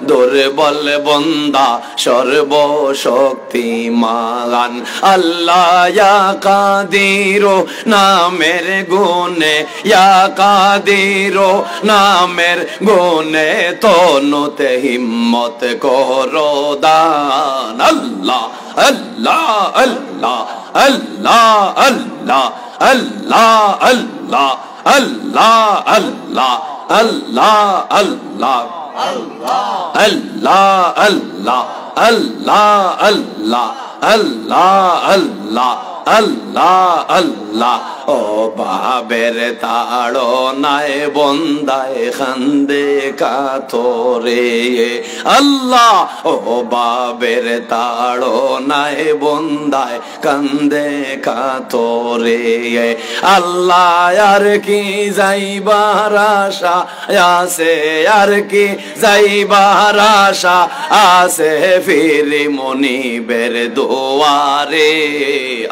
দুর্বল বন্দা সর্বশক্তিমান। আল্লাহ ইয়া কাদিরু নামের গুণে, ইয়া কাদিরু নামের গুণে তনুতে হিম্মত করো দান। আল্লাহ আল্লাহ আল্লাহ আল্লাহ আল্লাহ আল্লাহ আল্লাহ আল্লাহ আল্লাহ আল্লাহ আল্লাহ আল্লাহ আল্লাহ আল্লাহ আল্লাহ আল্লাহ আল্লাহ আল্লাহ আল্লাহ। ও বাবের তাড়ো নাই বন্দায় খান্দে কাতরে আল্লাহ। ও বাবের তাড়ো নাই বন্দায় কান্দে কাতরে আল্লাহ। আর কি যাইবার আশা আছে, আর কি যাইবার আশা আছে ফিরি মনিবের দুয়ারে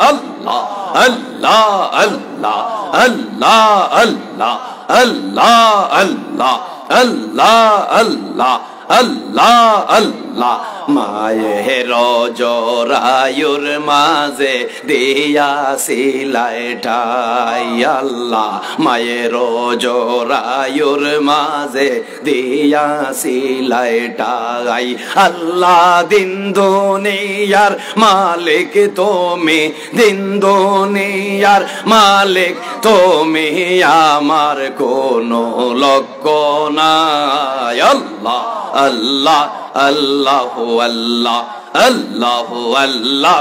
আল্লাহ আল্লাহ আল্লাহ আল্লাহ আল্লাহ আল্লাহ আল্লাহ আল্লাহ আল্লাহ আল্লাহ আল্লাহ। মায়ের জরায়ুর মাঝে দিয়াছিলাই ঠাই আল্লাহ। মায়ের জরায়ুর মাঝে দিয়াছিলাই ঠাই আল্লাহ। দিন দুনিয়ার মালিক তুমি, দিন দুনিয়ার মালিক তুমি, আমার কোনো লক্ষ্য নাই আল্লাহ আল্লাহ আল্লাহ আল্লাহ আল্লাহ আল্লাহ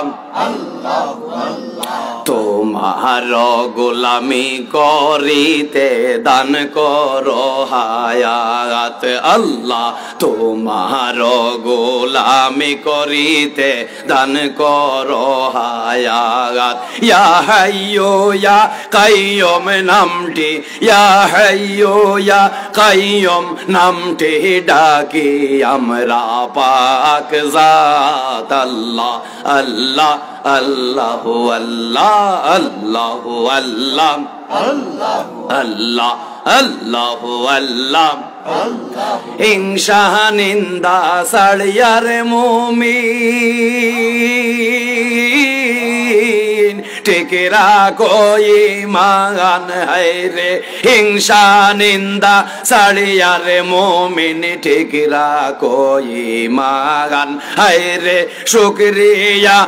তোমার গোলামি করিতে দান করো হায়াত আল্লাহ। তোমার গোলামি করিতে দান করো হায়াত। ইয়া হাইয়্যু ইয়া কাইয়্যুম নামটি, ইয়া হাইয়্যু ইয়া কাইয়্যুম নামটি ডাকি আমরা পাক জাত আল্লাহ আল্লাহ আল্লাহ আল্লাহ আল্লাহ আল্লাহ আল্লাহ আল্লাহ আল্লাহ। হিংসা নিন্দা সাড়িয়ার মুমিন টিকে রাখো ঈমান হায়রে। হিংসা নিন্দা সাড়িয়ার মুমিন টিকে রাখো ঈমান হায়রে। শুকরিয়া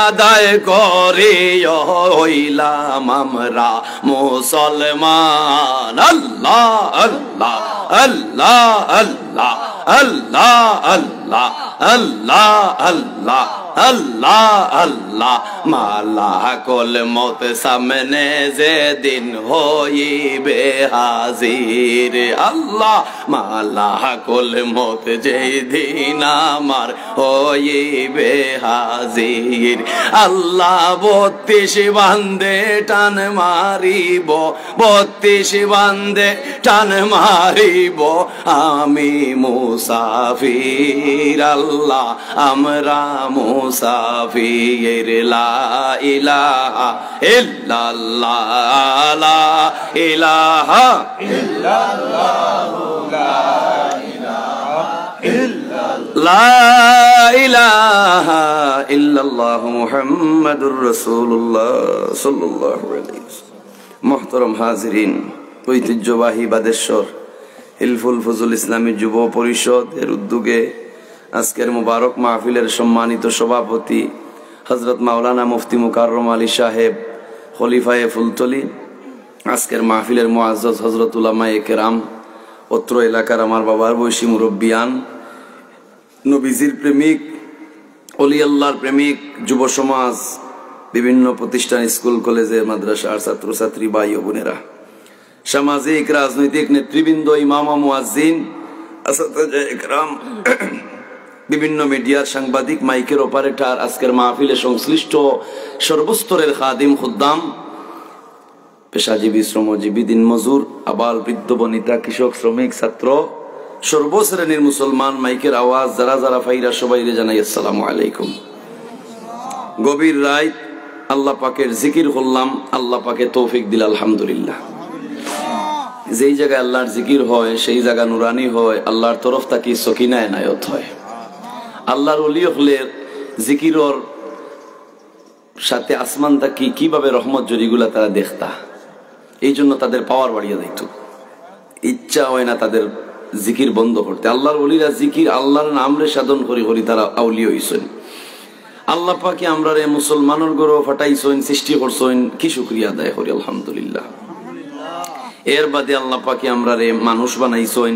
আদায় করিও হইলাম আমরা মুসলমান আল্লাহ আল্লাহ আল্লাহ আল্লাহ আল্লাহ আল্লাহ আল্লাহ আল্লাহ আল্লাহ আল্লাহ। মালাকুল মউত সামনে যেদিন হইবে হাজির আল্লাহ। মালাকুল মউত যেদিন আমার হইবে হাজির আল্লাহ। 32 বান্দে টান মারিব, 32 বান্দে টান মারিব, আমি মুসাফির আল্লাহ আমরা মুসাফির। লা ইলাহা ইল্লাল্লাহ লা ইলাহা ইল্লাল্লাহ লা ইলাহা ইল্লাল্লাহ মুহাম্মাদুর রাসূলুল্লাহ সাল্লাল্লাহু আলাইহি ওয়াসাল্লাম। মুহতারাম হাজিরিন, ঐতিহ্যবাহী বাদেশ্বর হিলফুল ফজল ইসলামী যুব পরিষদ এর উদ্যোগে আজকের মুবারক মাহফিলের সম্মানিত সভাপতি হযরত মাওলানা মুফতি মুকাররম আলী সাহেব খলিফায়ে ফুলতলি, আজকের মাহফিলের মুআজ্জাজ হযরত উলামায়ে কেরাম, অত্র এলাকার আমার বাবার বয়সী মুরব্বিয়ান, নবীজির প্রেমিক, ওলি আল্লাহর প্রেমিক, যুব সমাজ, বিভিন্ন প্রতিষ্ঠান, স্কুল কলেজের মাদ্রাসার ছাত্রছাত্রী ভাই ও বোনেরা, সামাজিক রাজনৈতিক নেতৃবৃন্দ, ইমাম মুয়াজ্জিন, আসাতিজা ইকরাম, বিভিন্ন মিডিয়ার সাংবাদিক, মাইকের অপারেটর, আজকের মাহফিলে সংশ্লিষ্ট সর্বস্তরের খাদিম খুদ্দাম, পেশাজীবী, শ্রমজীবী, দিনমজুর, আবাল, বৃদ্ধ, বনিতা, কৃষক, শ্রমিক, ছাত্র, সর্বশ্রেণীর মুসলমান, মাইকের আওয়াজ যারা যারা ফাইরা সবাইরে জানাই আসসালামু আলাইকুম। গভীর রাত আল্লাহ পাকের জিকির করলাম, আল্লাহ পাকে তৌফিক দিল, আলহামদুলিল্লাহ। যেই জায়গায় আল্লাহর জিকির হয় সেই জায়গা নুরানি হয়, আল্লাহর তরফ থেকে সকিনা এনায়ত হয়। আল্লাহর ওলি হলে জিকিরর সাথে আসমান থাকি কিভাবে রহমত জরিগুলা তারা দেখতা, এই জন্য তাদের পাওয়ার বাড়িয়ে দিত। ইচ্ছা হয় না তাদের জিকির বন্ধ করতে। আল্লাহর ওলিরা জিকির আল্লাহর নামরে সাধন করি করি তারা আউলি হইছেন। আল্লাহ পাকে আমরা রে মুসলমানের গরো ফাটাইছেন, সৃষ্টি করছেন, কি শুকরিয়া আদায় করি আলহামদুলিল্লাহ। এর বাদে আল্লাহ পাকে আমরা রে মানুষ বানাইছেন,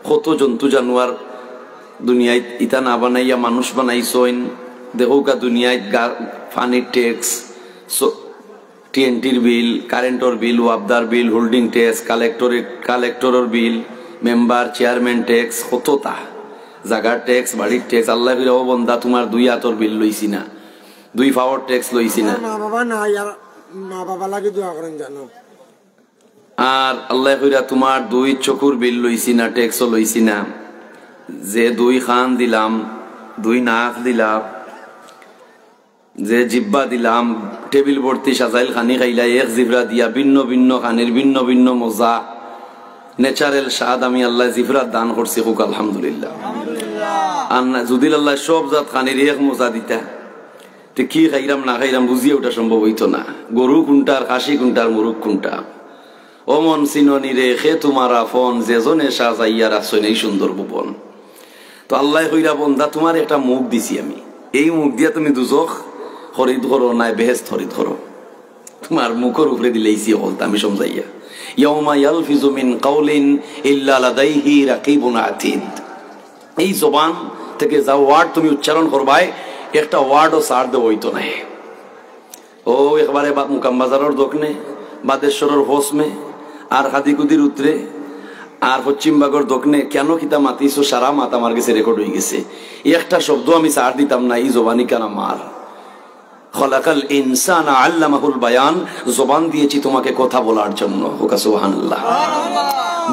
কত জন্তু জানোয়ার দুনিয়ায় ইতা না বানাইয়া মানুষ বানাইছেন। দেখোকা দুনিয়ায় পানির ট্যাক্স, টিএনটির বিল, কারেন্টর বিল, ওয়াবদার বিল, হোল্ডিং ট্যাক্স, কালেক্টরের বিল, মেম্বার চেয়ারম্যান ট্যাক্স, কতটা জাগার ট্যাক্স, বাড়ির ট্যাক্স। আল্লাহ ফিরাও বন্দা তোমার 2 হাতর বিল লইছি না, 2 পাওয়ার ট্যাক্স লইছি না। মা বাবা লাগে দোয়া করেন জানো। আর আল্লাহ ফিরা তোমার 2 চকুর বিল লইছি না, ট্যাক্সও লইছি না। যে 2 খান দিলাম, 2 নাক দিলাম, যে জিব্বা দিলাম, টেবিল ভর্তি সাজাইল খানি খাইলা, 1 জিভরা দিয়া ভিন্ন ভিন্ন খানির ভিন্ন ভিন্ন মজা, ন্যাচারাল স্বাদ আমি আল্লাহ জিভরাত দান করছি, হোক আলহামদুলিল্লাহ। আর যদি আল্লাহ সব জাত খানির 1 মজা দিতা, তো কি খাইরাম না খাইরাম বুঝিয়ে ওটা সম্ভব হইতো না। গরু কোনটার, খাসি কোনটার, মুরুখ কোনটা। ও মন সিননি রে খে তোমার আফন, যেজনে সাজাইয়া রাখছেন এই সুন্দর ভুবন। তো আল্লাহ কইরা বন্দা তোমার একটা মুখ দিছি আমি, এই মুখ দিয়া তুমি দুজখ খরিদ করো না বেহেশত খরিদ করো। তোমার মুখের উপরে দিলেইছি হলতা আমি সমঝাইয়া। ইয়াউমা ইয়ালফিজু মিন কাউলিন ইল্লা লাদাইহি রাকিবুন আতীদ। এই জবান থেকে যা ওয়ার্ড তুমি উচ্চারণ করবাই, একটা ওয়ার্ডও সার দেব হইতো না। ও একবারে মুকাম বাজারের দোকানে, বাদেশ্বরের হোসমে, আর হাদিকুদির উত্তরে, আর পশ্চিমবাগর দোকানে কেন কিতা মাতিছো সারা মাত আমার কাছে রেকর্ড হয়ে গেছে। একটা শব্দ আমি সার দিতাম না, এই জবানি কেন আমার। খলাকাল ইনসানা আল্লামাহুল বায়ান, জবান দিয়েছি তোমাকে কথা বলার জন্য, হোক সুবহানাল্লাহ।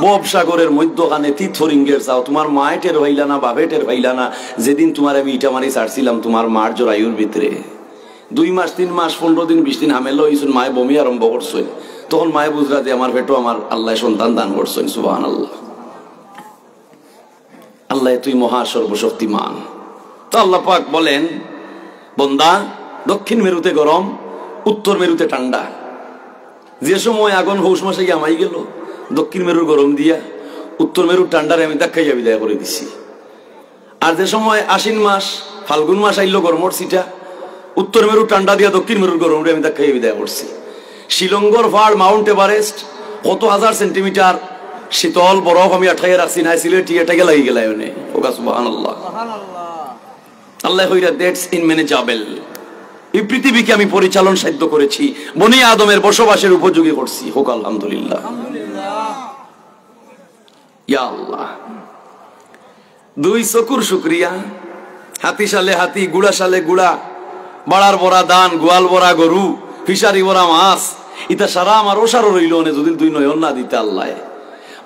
ববসাগরের মধ্যখানে তীর্থরিঙ্গের যাও, তোমার মায়ে টের হইলা না, বাপে টের হইলা না। যেদিন তোমার আমি ইটা মারি ছাড়ছিলাম তোমার মার জরায়ুর ভিতরে, 2 মাস 3 মাস 15 দিন 20 দিন হামেলা হইছেন, মায়ে বমি আরম্ভ করছেন, তখন মায়ে বুঝরা যে আমার পেটও আমার আল্লাহ সন্তান দান করছেন। সুবহানাল্লাহ। আল্লাহ তুই মহা সর্বশক্তিমান। তো আল্লাহ পাক বলেন, বন্দা দক্ষিণ মেরুতে গরম, উত্তর মেরুতে ঠান্ডা। যে সময় আগুন পৌষ মাসে গিয়ে আমাই গেল, দক্ষিণ মেরুর গরম দিয়া উত্তর মেরুর ঠান্ডারে আমি দেখাইয়া বিদায় করে দিছি। আর যে সময় আশ্বিন মাস ফাল্গুন মাস আইলো গরমর সিটা, উত্তর মেরুর ঠান্ডা দিয়া দক্ষিণ মেরুর গরমরে আমি দেখাইয়া বিদায় করছি। শিলংগর পাহাড় মাউন্ট এভারেস্ট কত হাজার সেন্টিমিটার শীতল বরফ আমি আঠাইয়া রাখছি না, সিলেটি এটাকে লাগি গেল। সুবহানাল্লাহ। আল্লাহ কইরা দ্যাটস ইনম্যানেজেবল। এই পৃথিবীকে আমি পরিচালন সাধ্য করেছি, বনি আদমের বসবাসের উপযোগী করছি, হোক আলহামদুলিল্লাহ। ইয়া আল্লাহ। 2 চকুর শুকরিয়া, হাতি সালে হাতি, গুড়া সালে গুড়া, বাড়ার বড়া দান, গোয়াল বড়া গরু, ফিশারি বড়া মাছ, ইতা সারা আমার ওসারও রইল না যদি 2 নয়ন না দিতে আল্লাহ।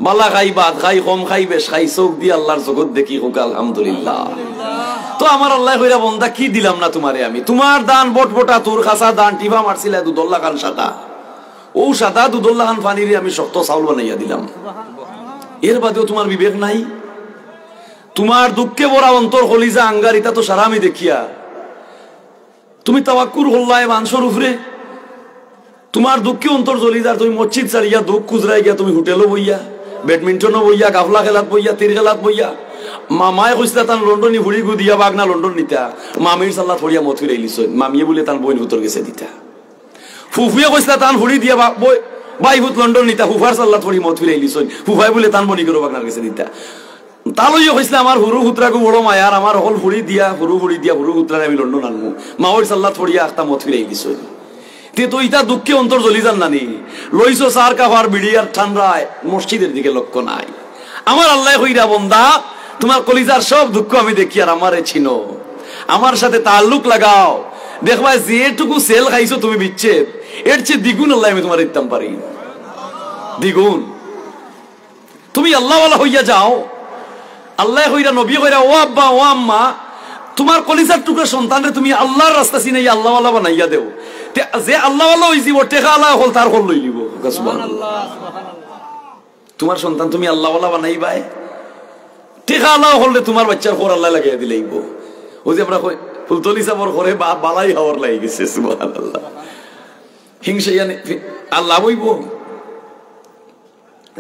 বালা খাই, ভাত খাই, কম খাই, বেশ খাই, চোখ দিয়ে আল্লাহর জগৎ দেখি, হোক আলহামদুলিল্লাহ। তো আমার আল্লাহ কইরা বন্দা কি দিলাম না তোমারে আমি? তোমার দান বটবটা, তোর খাসা দান টিভা মারছিল 2 খান সাদা, ও সাদা 2 খান পানিরে আমি শক্ত চাউল বানাইয়া দিলাম। এর বাদেও তোমার বিবেক নাই? তোমার দুঃখে ভরা অন্তর কলিজা আঙ্গার, এটা তো সারা আমি দেখিয়া। তুমি তাওয়াক্কুল হল্লায় মানুষের উপরে, তোমার দুঃখে অন্তর জ্বলিদার, তুমি মসজিদ চালিয়া দুঃখ খুচরাই গিয়া, তুমি হোটেলও বইয়া, ব্যাডমিন্টনও বইয়া, গাফলা খেলাত বইয়া, তীর খেলাত বইয়া। মামায় কইসলা তান লন্ডন হুড়ি গু দিয়া বাগনা লন্ডন নিতা, মামির সাল্লা থরিয়া মত ফিরে এলিস, মামিয়ে বলে তান বইন হুতর গেছে দিতা। ফুফুয়ে কইসলা তান হুড়ি দিয়া বাই হুত লন্ডন নিতা, ফুফার সাল্লা থরি মত ফিরে এলিস, ফুফাই বলে তান বনি করো বাগনার গেছে দিতা। তালইও কইসলা আমার হুরু হুতরাগু বড় মায়ার, আমার হল হুড়ি দিয়া হুরু হুতরারে আমি লন্ডন আনমু, মাওর সাল্লা থরিয়া আখতা মত ফিরে এলিস। তে তো ইটা দুঃখে অন্তর জ্বলি যান নানি, লইছো সার কাভার বিড়িয়ার ঠান্ডায়, মসজিদের দিকে লক্ষ্য নাই। আমার আল্লাহ কইরা বন্দা তোমার কলিজার সব দুঃখ আমি দেখি, আর আমারে চিনো, আমার সাথে তাল্লুক লাগাও, দেখবা যেটুকু সেল খাইছো তুমি বিচ্ছেদ, এর চেয়ে দ্বিগুণ আল্লাহ আমি তোমার দিতাম পারি, দ্বিগুণ। তুমি আল্লাহওয়ালা হইয়া যাও। আল্লাহ কইরা নবী কইরা, ও আব্বা ও আম্মা, তোমার কলিজার টুকরা সন্তানরে তুমি আল্লাহর রাস্তা চিনাই আল্লাহওয়ালা বানাইয়া দেও। যে আল্লাহওয়ালা হইছি ও টেকা আল্লাহ হল তার হল লই লিব। সুবহানাল্লাহ। তোমার সন্তান তুমি আল্লাহওয়ালা বানাইবাই, টেকা আল্লাহ হলে তোমার বাচ্চার খোর আল্লাহ লাগিয়ে দিলেইব। ওই যে আমরা ফুলতলি সাবর করে বালাই হওয়ার লাগি গেছে, সুবহানাল্লাহ। হিংসা আল্লাহ বইব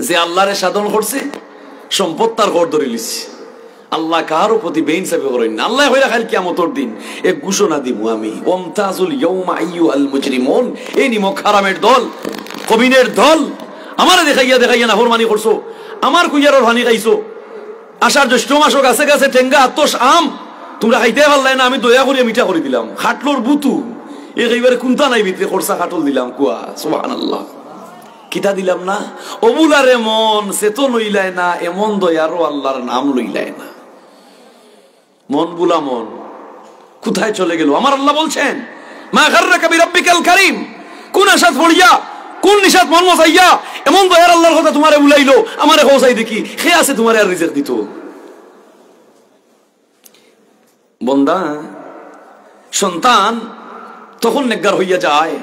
যে আল্লাহরে সাধন করছে, সম্পদ তার ঘর ধরে লিছে। আল্লাহ কারো প্রতি বেইনসাফি করেন না। আল্লাহ হইরা খালি কিয়ামতের দিন এক ঘোষণা দিব আমি, ওয়ামতাজুল ইয়াউমা আইয়ুহাল মুজরিমুন, এই নিমক হারামের দল, কবিনের দল, আমারে দেখাইয়া নাফরমানি করছো, আমার কুইয়ারর পানি খাইছো, আষাঢ় জ্যৈষ্ঠ মাস গাছে গাছে টেঙ্গা আতস আম তোমরা খাইতে পারলাই না, আমি দয়া করিয়া মিঠা করে দিলাম। খাটলোর বুতু এইবারে কোনটা নাই ভিতরে খরচা খাটল দিলাম, কুয়া সুবহানাল্লাহ। কিতা দিলাম না, অবুলার এমন চেতন লইলায় না, এমন দয়ারও আল্লাহর নাম লইলায় না। মন বুলা মন কোথায় চলে গেল? আমার আল্লাহ বলছেন, মা গাররাকা বিরাব্বিকাল কারীম, কোন আশাত পড়িয়া, কোন নিশাত মন মজাইয়া এমন দয়ার আল্লাহর কথা তোমারে বুলাইলো, আমারে হোসাই দেখি সে আছে তোমারে আর রিজিক দিত। বন্দা সন্তান তখন নেককার হইয়া যায়,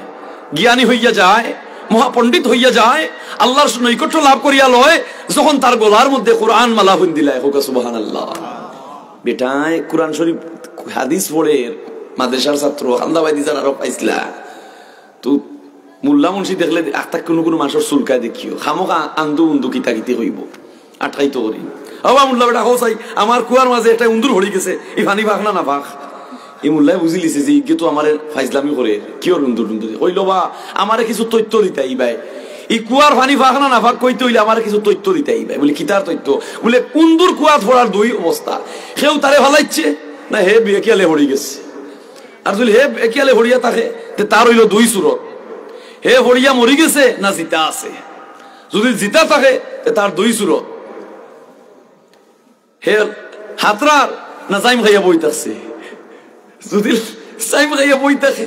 জ্ঞানী হইয়া যায়, মহাপণ্ডিত হইয়া যায়, আল্লাহর নৈকট্য লাভ করিয়া লয় যখন তার গলার মধ্যে কোরআন মালা হইন দিলায়, হোক সুবহানাল্লাহ। বেটায় কোরআন শরীফ হাদিস পড়ে মাদ্রাসার ছাত্র হান্দাবাদি যারা পাইছিলা তো মোল্লা মুন্সি দেখলে আখতাক কোনো কোনো মানুষের চুলকায় দেখিও, খামোকা আন্দু উন্দু কিতা কিতে হইব আটকাইতো করি। আবা মোল্লা বেটা হোসাই আমার কুয়ার মাঝে একটা উন্দুর হরি গেছে, এই ফানি ফাঁক না ফাঁক। এই মোল্লাই বুঝি লিছে যে ইগে তো আমার ফাইজলামি করে কিয়র উন্দুর উন্দুর কইল বা আমারে কিছু তথ্য দিতে আইবাই, এই কুয়ার ফানি ফাঁক না ফাঁক কইতে হইলে আমার কিছু তথ্য দিতে আইবাই। বলে কিতার তথ্য? বলে উন্দুর কুয়া ফোড়ার দুই অবস্থা, সেও তারে ভালাইছে না হে একিয়ালে হরি গেছে, আর যদি হে একিয়ালে হরিয়া থাকে তার হইল দুই সুরত, হে হরিয়া মরি গেছে না জিতা আছে। যদি জিতা থাকে তার দুই সুরত, হে হাতরার না জাইম খাইয়া বই থাকছে। যদি জাইম খাইয়া বই থাকে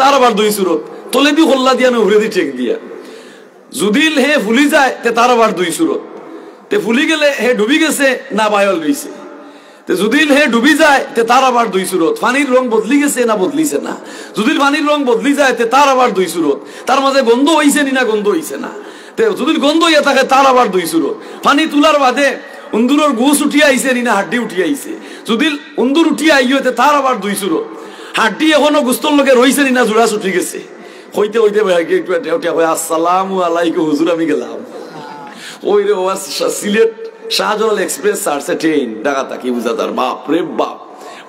তার আবার দুই সুরত, তলে দি হল্লা দিয়া না উড়ে দি টেক দিয়া। যদি হে ফুলি যায় তার আবার দুই সুরত, ফুলি গেলে হে ডুবি গেছে না বায়ল রইছে। যদি হে ডুবি যায় তার আবার দুই সুরত, পানির রং বদলি গেছে না বদলিছে না। যদি পানির রং বদলি যায় তার আবার দুই সুরত, তার মাঝে গন্ধ হইছে না গন্ধ হইছে না। যদি গন্ধ হইয়া থাকে তার আবার দুই সুরত। পানি তুলার বাদে উন্দুরের গুছ উঠিয়া আইছে না হাড্ডি উঠিয়া আইছে। যদি উন্দুর উঠিয়া আইয় তার আবার দুই সুরত। হাড্ডি এখনো গুস্তর লগে রইছে না জোড়া ছুটি গেছে। হইতে হইতে আসসালামু আলাইকুম হুজুর আমি গেলাম। ওই রে সিলেট শাহজালাল এক্সপ্রেস ছাড়ছে ট্রেন ঢাকা, কি বুঝা তার বাপ রে বাপ,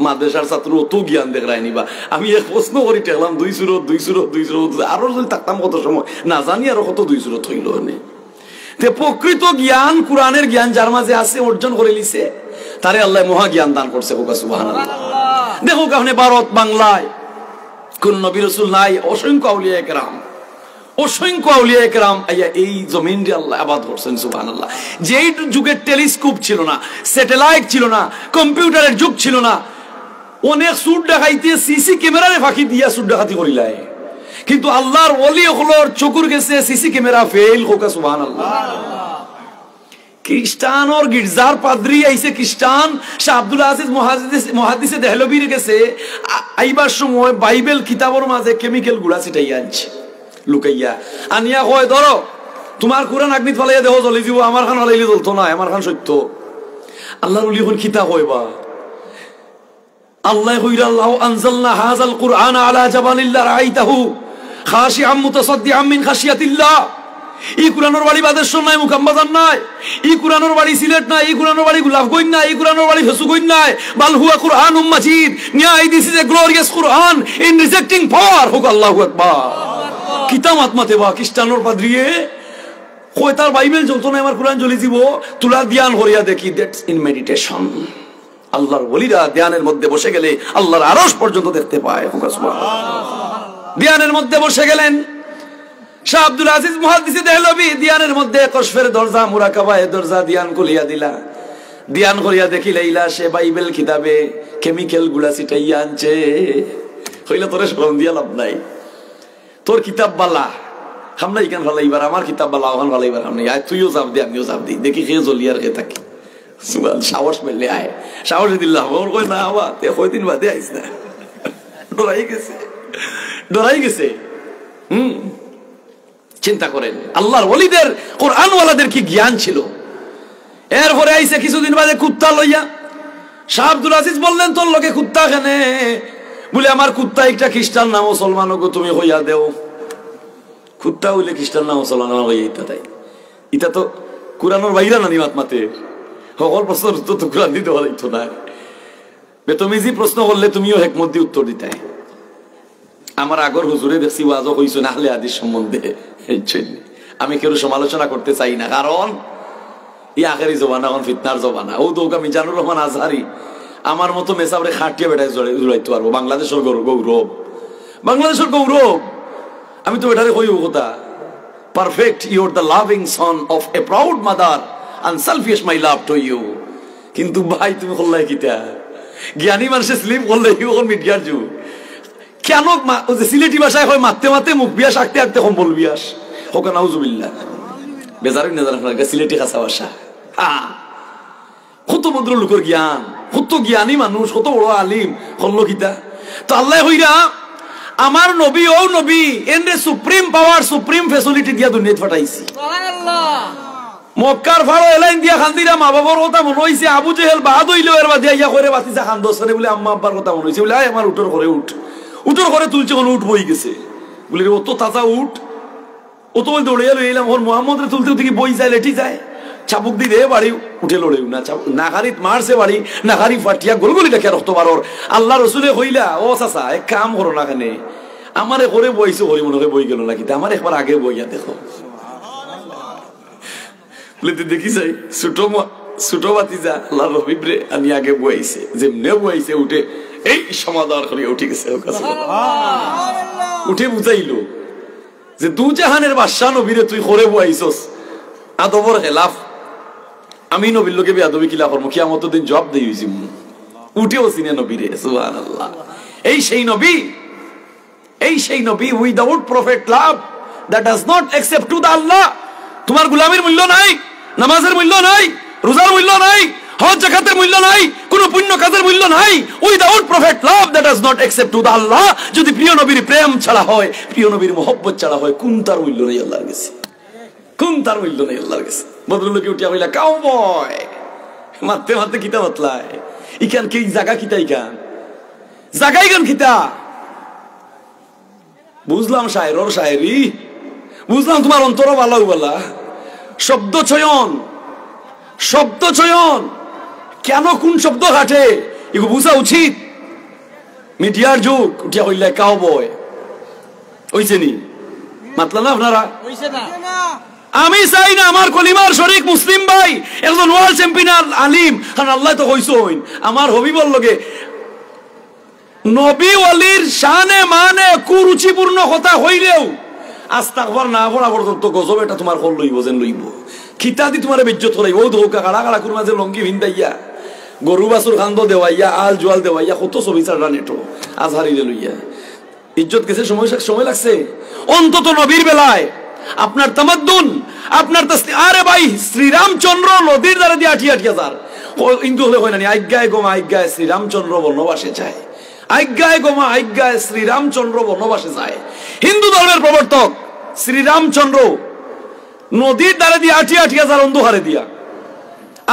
মাদ্রাসার ছাত্র অত জ্ঞান দেখায়নি বা। আমি এক প্রশ্ন করি টেকলাম দুই সুরত দুই সুরত দুই সুরত, আরো যদি থাকতাম কত সময় না জানি আরো কত দুই সুরত হইল। প্রকৃত জ্ঞান কোরআনের জ্ঞান যার মাঝে আছে অর্জন করে লিছে তারে আল্লাহ মহা জ্ঞান দান করছে, সুবহানাল্লাহ। দেখো কারণে ভারত বাংলায় কোন নবী রাসূল নাই, অসংখ্য আউলিয়া কেরাম, অসংখ্য আউলিয়া কেরাম এই জমিন আল্লাহ আবাদ করছেন, সুবহানাল্লাহ। যেই যুগে টেলিস্কোপ ছিল না, স্যাটেলাইট ছিল না, কম্পিউটারের যুগ ছিল না, অনেক সুর ডাকাইতে সিসি ক্যামেরারে ফাঁকি দিয়া সুর ডাকাতি করিলায়, কিন্তু আল্লাহর ওলি হলোর চকুর গেছে সিসি ক্যামেরা ফেল, হোক সুবহানাল্লাহ। খ্রিস্টান ওর গির্জার পাদ্রী আইছে, খ্রিস্টান শাহ আব্দুল আজিজ মুহাদ্দিসে দেহলভির গেছে আইবার সময় বাইবেল কিতাবের মাঝে কেমিক্যাল গুড়া ছিটাইয়া আনছে লুকাইয়া, আনিয়া কয় ধরো তোমার কোরআন আগ্নিত ফালাইয়া দেহ জ্বলি যাব, আমার খান ফালাইলে জ্বলতো না, আমার খান সত্য। আল্লাহর ওলি কোন কিতাব কইবা? আল্লাহ কইরা আল্লাহু আনজালনা হাযাল কুরআন আলা জাবালিল রাআইতাহু খাশিআম মুতাসাদ্দিআম মিন খাশিয়াতিল্লাহ। এই কোরআনের বাড়ি বাদেশ্বর নাই, মুকাম্বাজার নাই, এই কোরআনের বাড়ি সিলেট নাই, এই কোরআনের বাড়ি গোলাপগঞ্জ নাই, এই কোরআনের বাড়ি ফেসুগঞ্জ নাই, বাল হুয়া কুরআনুম মাজিদ। This is a glorious Quran in rejecting power, হোক আল্লাহু আকবার। কিতাব আত্মাতে বা খ্রিস্টানোর পাদ্রিয়ে কই তার বাইবেল জ্বলতো না, আমার কোরআন জ্বলি যাব, তুলা ধ্যান করিয়া দেখি দ্যাটস ইন মেডিটেশন। আল্লাহর ওলিরা ধ্যানের মধ্যে বসে গেলে আল্লাহর আরশ পর্যন্ত দেখতে পায়, হোক সুবহানাল্লাহ। ধ্যানের মধ্যে বসে গেলেন শাহ আব্দুল আজিজ মুহাদ্দিসে দেহলভি, ধ্যানের মধ্যে কশফের দরজা মুরাকাবায়ে দরজা ধ্যান খুলিয়া দিলা, ধ্যান করিয়া দেখিলাইলা সে বাইবেল কিতাবে কেমিক্যাল গুলা ছিটাইয়া আনছে। হইলে তোরে শরম দিয়া লাভ নাই, তোর কিতাব বালা হামনা ইকান ফালাইবার, আমার কিতাব বালা ওখান ফালাইবার হামনা, আয় তুইও যাব দে আমিও যাব দিই, দেখি খেয়ে জ্বলি আর খেয়ে থাকি। সাহস মেলে আয়, সাহস দিল্লাহ ওর কই না হওয়া তে কয়দিন বাদে আইস না, ডরাই গেছে, ডরাই গেছে। চিন্তা করেন আল্লাহর ওলিদের কোরআনওয়ালাদের কি জ্ঞান ছিল। এরপরে আইসে কিছুদিন বাদে কুত্তা লইয়া। শাহ আব্দুল আজিজ বললেন তোর লোকে কুত্তা কেনে? বলে আমার কুত্তা একটা খ্রিস্টান না মুসলমানকে তুমি হইয়া দেও। কুত্তা হইলে খ্রিস্টান না মুসলমান হইয়া তাই ইটা তো কোরআনের বাইরা না নিমাত মাতে সকল প্রশ্নের উত্তর তো কোরআন দিতে পারতো না। তুমি যে প্রশ্ন করলে তুমিও হেকমত দিয়ে উত্তর দিতে। আমার আগর হুজুরে দেখছি ওয়াজও হইছো না আহলে হাদিস সম্বন্ধে। আমি কেউ সমালোচনা করতে চাই না, কারণ ই আখেরি জবানা, এখন ফিতনার জবানা। ও তো মিজানুর রহমান আজহারি আমার মতো মেসাবরে খাটিয়ে বেটায় জড়াইতে পারবো। বাংলাদেশের গৌরব, বাংলাদেশের গৌরব। আমি তো এটারে কইও কথা perfect, you are the loving son of a proud mother, unselfish my love to you. কিন্তু ভাই তুমি করলাই কিতা? জ্ঞানী মানুষের স্লিপ করলে মিডিয়ার যুগ। কেন সিলেটি ভাষায় হয় মারতে মারতে মুখ বিয়াস আঁকতে আঁকতে কম্বল বিয়াস হোক নাউজুবিল্লাহ। বেজারই না সিলেটি খাসা ভাষা। কত ভদ্র লোকের জ্ঞান, কত জ্ঞানী মানুষ, কত বড় আলিম হল্লো কিতা। তো আল্লাহ হইরা আমার নবী ও নবী এনে সুপ্রিম পাওয়ার সুপ্রিম ফ্যাসিলিটি দিয়া দুনিয়াতে পাঠাইছি। মক্কার ফাড়ো এলাইন দিয়া খান্দিরা মা বাবার কথা মনে হইছে। আবু জেহেল বাদ হইলো এর বাদ ইয়া করে বাতিসা খান্দোসরে বলে আম্মা আব্বার কথা মনে হইছে। বলে আমার উঠোর ঘরে উঠোর ঘরে তুলছে, কোনো উঠ বই গেছে বলে ও তো তাজা উঠ। ও তো দৌড়ে লই এলাম ওর মোহাম্মদ রে তুলতে কি বই যায় লেটি যায়, চাবুক দি রে বাড়ি উঠে লড়েও না, নাগারিত মারছে বাড়ি নাগারি ফাটিয়া গোলগলি দেখে রক্ত বারর। আল্লাহ রসুলে কইলা ও চাচা এক কাম করো না কেনে, আমারে করে বইছো হরি মনে হয় বই গেল নাকি, আমার একবার আগে বইয়া দেখো। দেখি যাই ছোট বাতিজা আল্লাহ রবিবরে আমি আগে বইছে, যেমনে বইছে উঠে এই সমাধান করিয়া উঠে গেছে। উঠে বুঝাইলো যে দু জাহানের বাদশা নবীরে তুই করে বইছস আদবর খেলাফ, আমি নবীর লোকে বেয়াদবি কিলা করবো, কিয়ামত দিন জবাব দিয়ে হয়েছি। উঠেও চিনে নবীরে, সুবহানাল্লাহ। এই সেই নবী without prophet love that does not accept to the আল্লাহ। তোমার গোলামির মূল্য নাই, নামাজের মূল্য নাই, রোজার মূল্য নাই, হজ যাকাতের মূল্য নাই, কোন পুণ্য কাজের মূল্য নাই। Without prophet love that does not accept to the আল্লাহ। যদি প্রিয় নবীর প্রেম ছাড়া হয়, প্রিয় নবীর মহব্বত ছাড়া হয়, কোন তার মূল্য নেই আল্লাহর কাছে, কোন তার মূল্য নেই আল্লাহর কাছে। বদরুল্লোকে উঠিয়া হইলা কাউবয় মারতে মারতে কিতা বাতলায় ইখান কি জায়গা কিতা, ইখান জায়গায় গান কিতা। বুঝলাম শায়েরর শায়েরি, বুঝলাম তোমার অন্তর ভালো বলা। শব্দ চয়ন কেন কোন শব্দ ঘাটে এগুলো বুঝা উচিত। মিডিয়ার যুগ উঠিয়া হইলে কাউবয় হইছে নি, মাতলা না আপনারা? আমি চাই না আমার কলিমার শরীক মুসলিম ভাই একজন ওয়ার্ল্ড চ্যাম্পিয়ন আলিম, কারণ আল্লাহ তো কইছেন আমার হবিবর লগে নবী ওয়ালির শানে মানে কুরুচিপূর্ণ কথা হইলেও আস্তাগফার না পড়া পর্যন্ত গজব এটা তোমার কল লইব, যেন লইব খিতা দি তোমার বেজ্জত করাইব। ও ধোকা কাড়া কাড়া কুর মাঝে লঙ্গি ভিন্দাইয়া গরু বাছুর খান্দ দেওয়াইয়া আল জোয়াল দেওয়াইয়া কত ছবি চাড়া নেটো আজহারিলে লইয়া ইজ্জত গেছে। সময় লাগছে অন্তত নবীর বেলায় আপনার তামাদ্দুন আপনার আরে ভাই শ্রীরামচন্দ্র নদীর দ্বারা দিয়ে 88,000 হিন্দু হলে হয় না আজ্ঞায় গোমা আজ্ঞায় শ্রীরামচন্দ্র বনবাসে যায়, আজ্ঞায় গোমা আজ্ঞায় শ্রীরামচন্দ্র বনবাসে যায়। হিন্দু ধর্মের প্রবর্তক শ্রীরামচন্দ্র নদীর দ্বারা দিয়ে 88,000 অন্ধকারে দিয়া।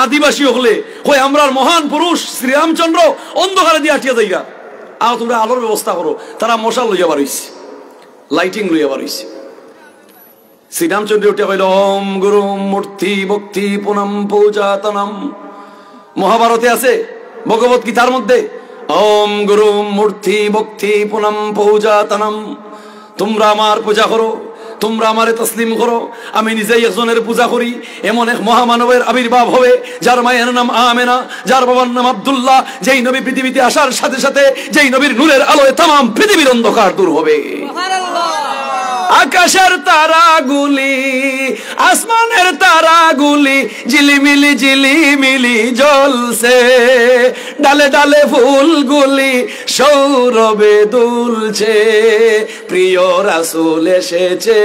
আদিবাসী হলে হয় আমরার মহান পুরুষ শ্রীরামচন্দ্র অন্ধকারে দিয়ে 88 জায়গা। আর তোমরা আলোর ব্যবস্থা করো, তারা মশাল লইয়া বাড়িছে, লাইটিং লইয়া বাড়িছে। শ্রীরামচন্দ্র উঠে কইল ওম গুরু মূর্তি ভক্তি পুনম পূজাতনম। মহাভারতে আছে, ভগবত গীতার মধ্যে ওম গুরু মূর্তি ভক্তি পুনম পূজাতনম। তোমরা আমার পূজা করো, তোমরা আমারে তসলিম করো, আমি নিজেই একজনের পূজা করি। এমন এক মহামানবের আবির্ভাব হবে যার মায়ের নাম আমেনা, যার বাবার নাম আব্দুল্লাহ, যেই নবী পৃথিবীতে আসার সাথে সাথে যেই নবীর নূরের আলোয় তামাম পৃথিবীর অন্ধকার দূর হবে। আকাশের তারাগুলি আসমানের তারাগুলি ঝিলিমিলি জ্বলছে, ডালে ডালে ফুলগুলি সৌরভে দুলছে। প্রিয় রাসূল এসেছে,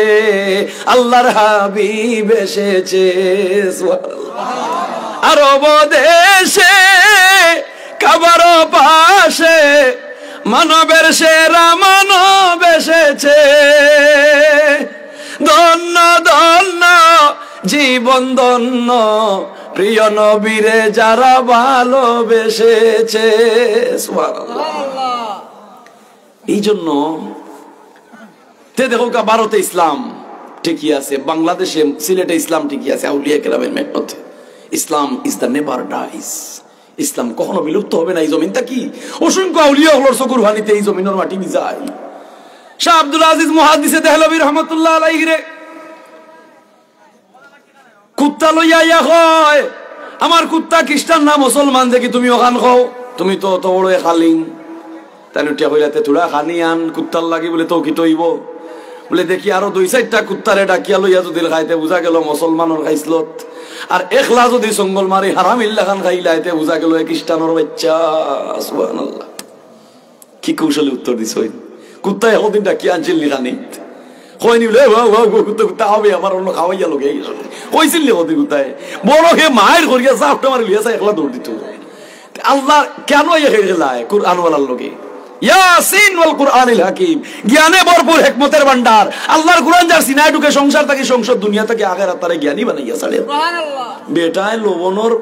আল্লাহর হাবিব এসেছে। আরব দেশে কাবার পাশে মানবের সেরা মানব এসেছে। ধন্য বন্ধন প্রিয় নবীরে যারা ভালোবেসেছে। সুবহানাল্লাহ। এই জন্য দেখো ভারতে ইসলাম ঠিকই আছে, বাংলাদেশে সিলেটে ইসলাম ঠিকই আছে, আউলিয়া কেরামের মেহনতে ইসলাম ইজ দ্য নেভার ডাইস। ইসলাম কখনো বিলুপ্ত হবে না। এই জমিনটা কি অসংখ্য আউলিয়া হলোর চকুর ভানিতে এই জমিনের মাটি ভিজায়। শাহ আব্দুল আজিজ মুহাদ্দিসে দেহলভী রহমাতুল্লাহ আলাইহি রে কুত্তা লইয়া ইয়া হয়, আমার কুত্তা খ্রিস্টান না মুসলমান দেখি তুমি ওখান খাও, তুমি তো অত বড় খালিং তাই উঠিয়া হইলাতে তোরা খানি আন কুত্তার লাগি বলে তো কি তৈব বলে দেখি আরো 2-4টা কুত্তারে ডাকিয়া লইয়া যদি খাইতে বুঝা গেল মুসলমানের খাইসলত, আর একলা যদি সঙ্গল মারি হারাম ইল্লা খান খাইলাইতে বুঝা গেল খ্রিস্টানের বাচ্চা। সুবহানাল্লাহ। কি কৌশলে উত্তর দিছ? কুত্তা একদিন ডাকিয়া আনছিল খানিত কইনি বলে কুত্তা কুত্তা হবে আমার অন্য খাওয়াইয়া লোকে কইছিল কুত্তায় বড় হে মায়ের করিয়া চাপটা মারি লিয়াছে একলা দৌড় দিত। আল্লাহ কেন খেলায় কুরআনওয়ালার লোকে? ইয়াসিন ওয়াল কুরআনিল হাকিম, জ্ঞানে ভরপুর হিকমতের ভান্ডার। আল্লাহর কুরআন যার সিনায় ঢুকে সংসার থেকে সংসদ দুনিয়া থেকে আখিরাত তারে জ্ঞানী বানাইয়া ছাড়ে। সুবহানাল্লাহ। বেটায় লবণর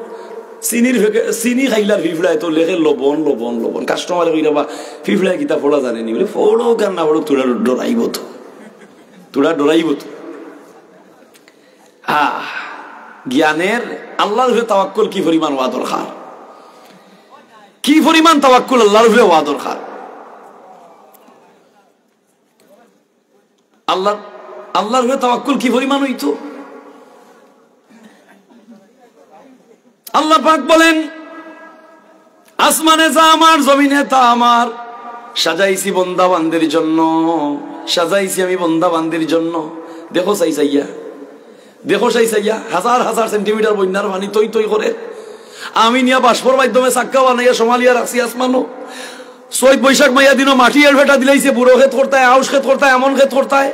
চিনি খাইলার ফিফড়ায় তো লেখে লবণ লবণ লবণ। কাস্টমার কইরা বা ফিফড়ায় কিতা পড়া জানেনি বলে পড়ো কেন না পড়ো তোরা ডরাইব তো, তোরা ডরাইব তো। জ্ঞানের আল্লাহর উপরে তাওয়াক্কুল কি পরিমাণ হওয়া দরকার, কি পরিমাণ তাওয়াক্কুল আল্লাহর উপরে হওয়া দরকার। আল্লাহর উপরে তাওয়াক্কুল কি পরিমাণ হইতো। আল্লাহ পাক বলেন আসমানে যা আমার জমিনে তা আমার, সাজাইছি বান্দা বান্দির জন্য, সাজাইছি আমি বান্দা বান্দির জন্য। দেখো চাইয়া দেখো চাইয়া হাজার হাজার সেন্টিমিটার বন্যার পানি তৈ তৈ করে আমি নিয়া বাষ্পর মাধ্যমে চাক্কা বানাইয়া সমালিয়া রাখছি আসমানো। 6 বৈশাখ মাইয়া দিনও মাটি এর ভেটা দিলাইছে, বুড়ো খেত করতায়, আউশ খেত করতায়, এমন খেত করতায়,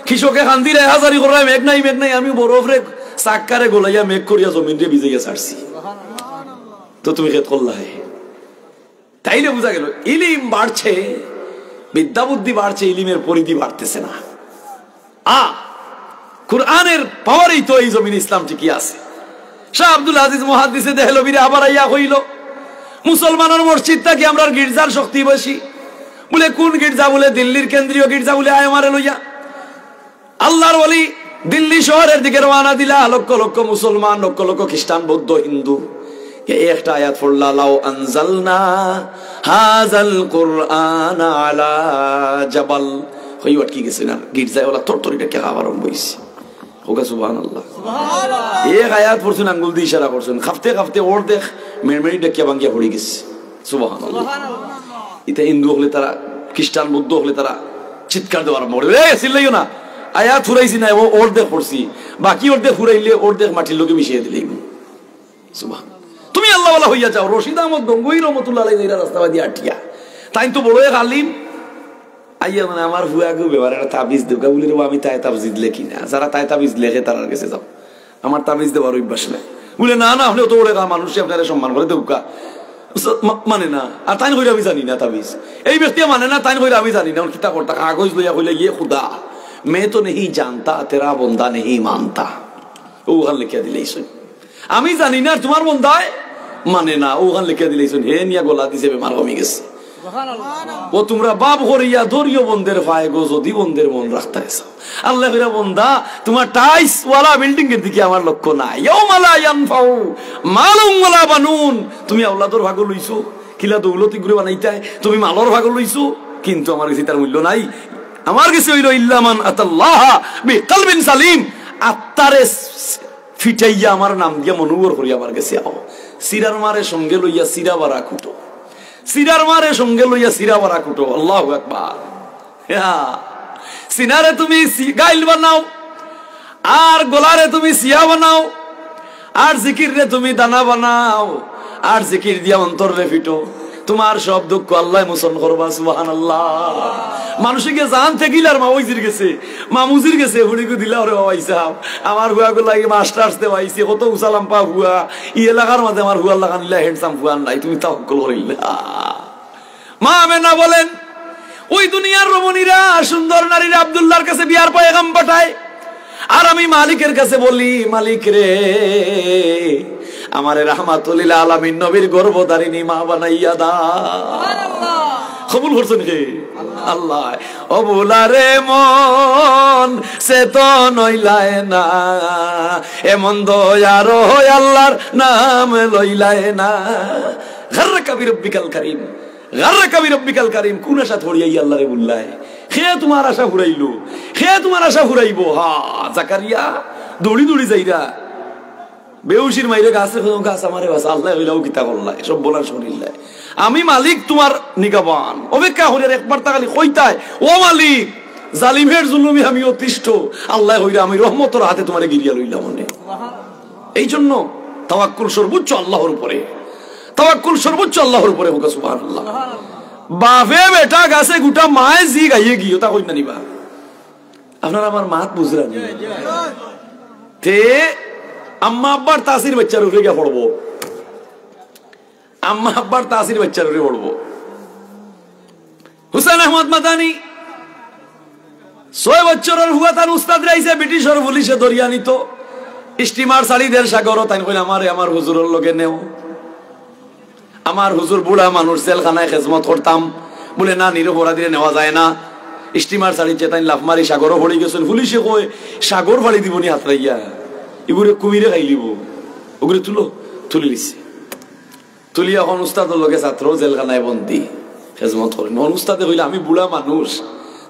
কৃষকে খান্দি রে হাজারি করায় মেঘ নাই মেঘ নাই, আমি বরফরে চাক্কারে গোলাইয়া মেঘ করিয়া জমিন দিয়ে ভিজাইয়া ছাড়ছি। তো তুমি খেত করলা তাইলে বোঝা গেল ইলিম বাড়ছে, বিদ্যা বুদ্ধি বাড়ছে, ইলিমের পরিধি বাড়তেছে না। কুরআনের পাওয়ারই তো এই জমিন ইসলাম ঠিকই আছে। শাহ আব্দুল আজিজ মুহাদ্দিসে দেহলভীরে আবার আইয়া হইল মুসলমানের মসজিদটা কি আমরা গির্জার শক্তি বেশি বলে কোন গির্জা বলে দিল্লির কেন্দ্রীয় গির্জা বলে আয় আমারে লইয়া। আল্লাহর ওলি দিল্লি শহরের দিকে রওনা দিলা, লক্ষ লক্ষ মুসলমান, লক্ষ লক্ষ খ্রিস্টান, বৌদ্ধ, হিন্দু। একটা আয়াত পড়লা লাউ আনজালনা হাযাল কুরআন আলা জাবাল, হই আটকে গেছে না গির্জায় ওলা তরতরিটা কে আবার বইছে। ওগা সুবহানাল্লাহ সুবহানাল্লাহ। এক আয়াত পড়ছেন আঙ্গুল দিয়ে ইশারা করছেন, খাফতে খাফতে ওর দেখ মেরমেরি ডাকিয়া ভাঙ্গিয়া পড়ে গেছে। সুবহানাল্লাহ সুবহানাল্লাহ। এটা হিন্দু হলে তারা, খ্রিস্টান, বৌদ্ধ হলে তারা চিৎকার দেওয়ার আরম্ভ করবে, এ চিল্লাইও না, আয়াত ফুরাইছি না ওর দেখ পড়ছি, বাকি ওর দেখ ফুরাইলে ওর দেখ মাটির লোকে মিশিয়ে দিলেই। সুবহানাল্লাহ। তুমি আল্লাহ ওয়ালা হইয়া যাও। রশিদ আহমদ গঙ্গোই রহমতুল্লাহ আলাইহি এরা রাস্তাবাদী আটিয়া তাই তো বড় এক আলিম আইয়া মানে আমার হুয়া গো ব্যাপার একটা তাবিজ দেবো বলি রে আমি তাই তাবিজ লেখি না, যারা তাই তাবিজ লেখে তার কাছে যাও, আমার তাবিজ দেওয়ার অভ্যাস নাই। বলে না না আপনি অত বড় মানুষ আপনারা সম্মান করে দেবকা মানে না। আর তাই কইরা আমি জানি না তাবিজ, এই ব্যক্তি মানে না তাই কইরা আমি জানি না। কিতা করতা কাগজ লইয়া কইলে ইয়ে খুদা मैं तो नहीं जानता तेरा बंदा नहीं मानता, ওখান লিখিয়া দিলেইছুন আমি জানি না তোমার বন্দায় মানে না, ওখান লিখিয়া দিলেইছুন হে নিয়া গলা দিছে বেমার কমে গেছে। ও তোমরা বাপ করিয়া ধরিও বন্ধের পায়ে গো যদি বন্ধের মন রাখতে চাও। আল্লাহ ফিরা বন্দা তোমার টাইস ওয়ালা বিল্ডিং এর দিকে আমার লক্ষ্য নাই। ইয়াউমা লা ইয়ানফাউ মালুন ওয়ালা বানুন, তুমি আওলাদর ভাগ লইছো কিলা দৌলতি ঘুরে বানাইতে, তুমি মালর ভাগ লইছো কিন্তু আমার কাছে তার মূল্য নাই। আমার কাছে হইল ইল্লামান আতাল্লাহ বিকলবিন সালিম, আত্মারে ফিটাইয়া আমার নাম দিয়া মনোবর করিয়া আমার কাছে আও। সিরার মারে সঙ্গে লইয়া সিরা বারা কুটো, সিরার মারে সঙ্গে লইয়া সিরা বারা কুটো। আল্লাহু আকবার। সিনারে তুমি গাইল বানাও, আর গলারে তুমি সিয়া বানাও, আর জিকির রে তুমি দানা বানাও, আর জিকির দিয়া অন্তর রে ফিটো, তোমার সব দুঃখ আল্লাহ মোচন করবা। সুবহানাল্লাহ। মানুষকে জানতে গিলার মাউজির গেছে, মামুজির গেছে, হুড়িকে দিলা ওরে বাবাইসা আমার হুয়া গুলো লাগে মাস্টার্স দে পাইছে, কত উসালাম পা হুয়া ই এলাকার মাঝে আমার হুয়া লাগান হ্যান্ডসাম হুয়া নাই, তুমি তাওয়াক্কুল করিলা। মা আমেনা বলেন ওই দুনিয়ার রমণীরা সুন্দর নারীরা আব্দুল্লাহর কাছে বিয়ার পয়গাম পাঠায়, আর আমি মালিকের কাছে বলি, মালিক রে, আমারে রাহমাতুল লিল আলামিন নবীর গর্ভধারিণী মা বানাইয়া দাও। কবুল করছেন হে আল্লাহ। ও বুলারে মন সে তো নইলায় না, এমন দয়ার আল্লাহর নাম লইলায় না। গাররাকা বিরব্বিকাল কারীম, গাররাকা বিরব্বিকাল কারীম। কোন আশা থড়িয়াই আল্লাহরে বুল্লায়, খে তোমার আশা ফুরাইলো, খে তোমার আশা ফুরাইবো। হা জাকারিয়া দৌড়ি দৌড়ি যাইরা বেউসির মাইরে গাছে গাছ আমারে বাস আল্লাহ হইলাও কিতা করলা, সব বলার শরীর। আমি মালিক তোমার নিগাবান, অপেক্ষা হইয়ার একবার তাকালি কইতায়, ও মালিক জালিমের জুলুমি আমি অতিষ্ঠ, আল্লাহ হইরা আমি রহমতের হাতে তোমারে গিরিয়া লইলাম মনে। এই জন্য তাওয়াক্কুল সর্বোচ্চ আল্লাহর উপরে, তাওয়াক্কুল সর্বোচ্চ আল্লাহর উপরে হোক সুবহানাল্লাহ। বাপে বেটা গাছে গোটা মায় জি গাইয়ে গিয়ে তা কই না নিবা। আপনারা আমার মাত বুঝলেন তে আম্মা আব্বার তাসির বাচ্চার উপরে গিয়ে পড়বো, আম্মা আব্বার তাসির বাচ্চার উপরে পড়বো। হুসেন আহমদ মাদানী 6 বছরের হুয়া তার উস্তাদ রাইছে ব্রিটিশের পুলিশে ধরিয়া নিত, স্টিমার সাড়িদের সাগর। তাই কইল আমারে আমার হুজুরের লগে নেও। আমার হুজুর বুড়া মানুষ, জেলখানায় খেজমত করতাম, বলে না নিরপরাধ দিয়ে নেওয়া যায় না। স্টিমার সাড়িছে তাই লাফ মারি সাগরও পড়ে গেছেন। পুলিশে কয় সাগর ফাড়ি দিবনি হাত রাইয়া, এগুলো কুমিরে খাই লিব, ওগুলো তুলো, তুলি লিছে। তুলি এখন উস্তাদের লগে ছাত্র জেলখানায় বন্দি, খেজমত করেন। উস্তাদে হইলে আমি বুড়া মানুষ,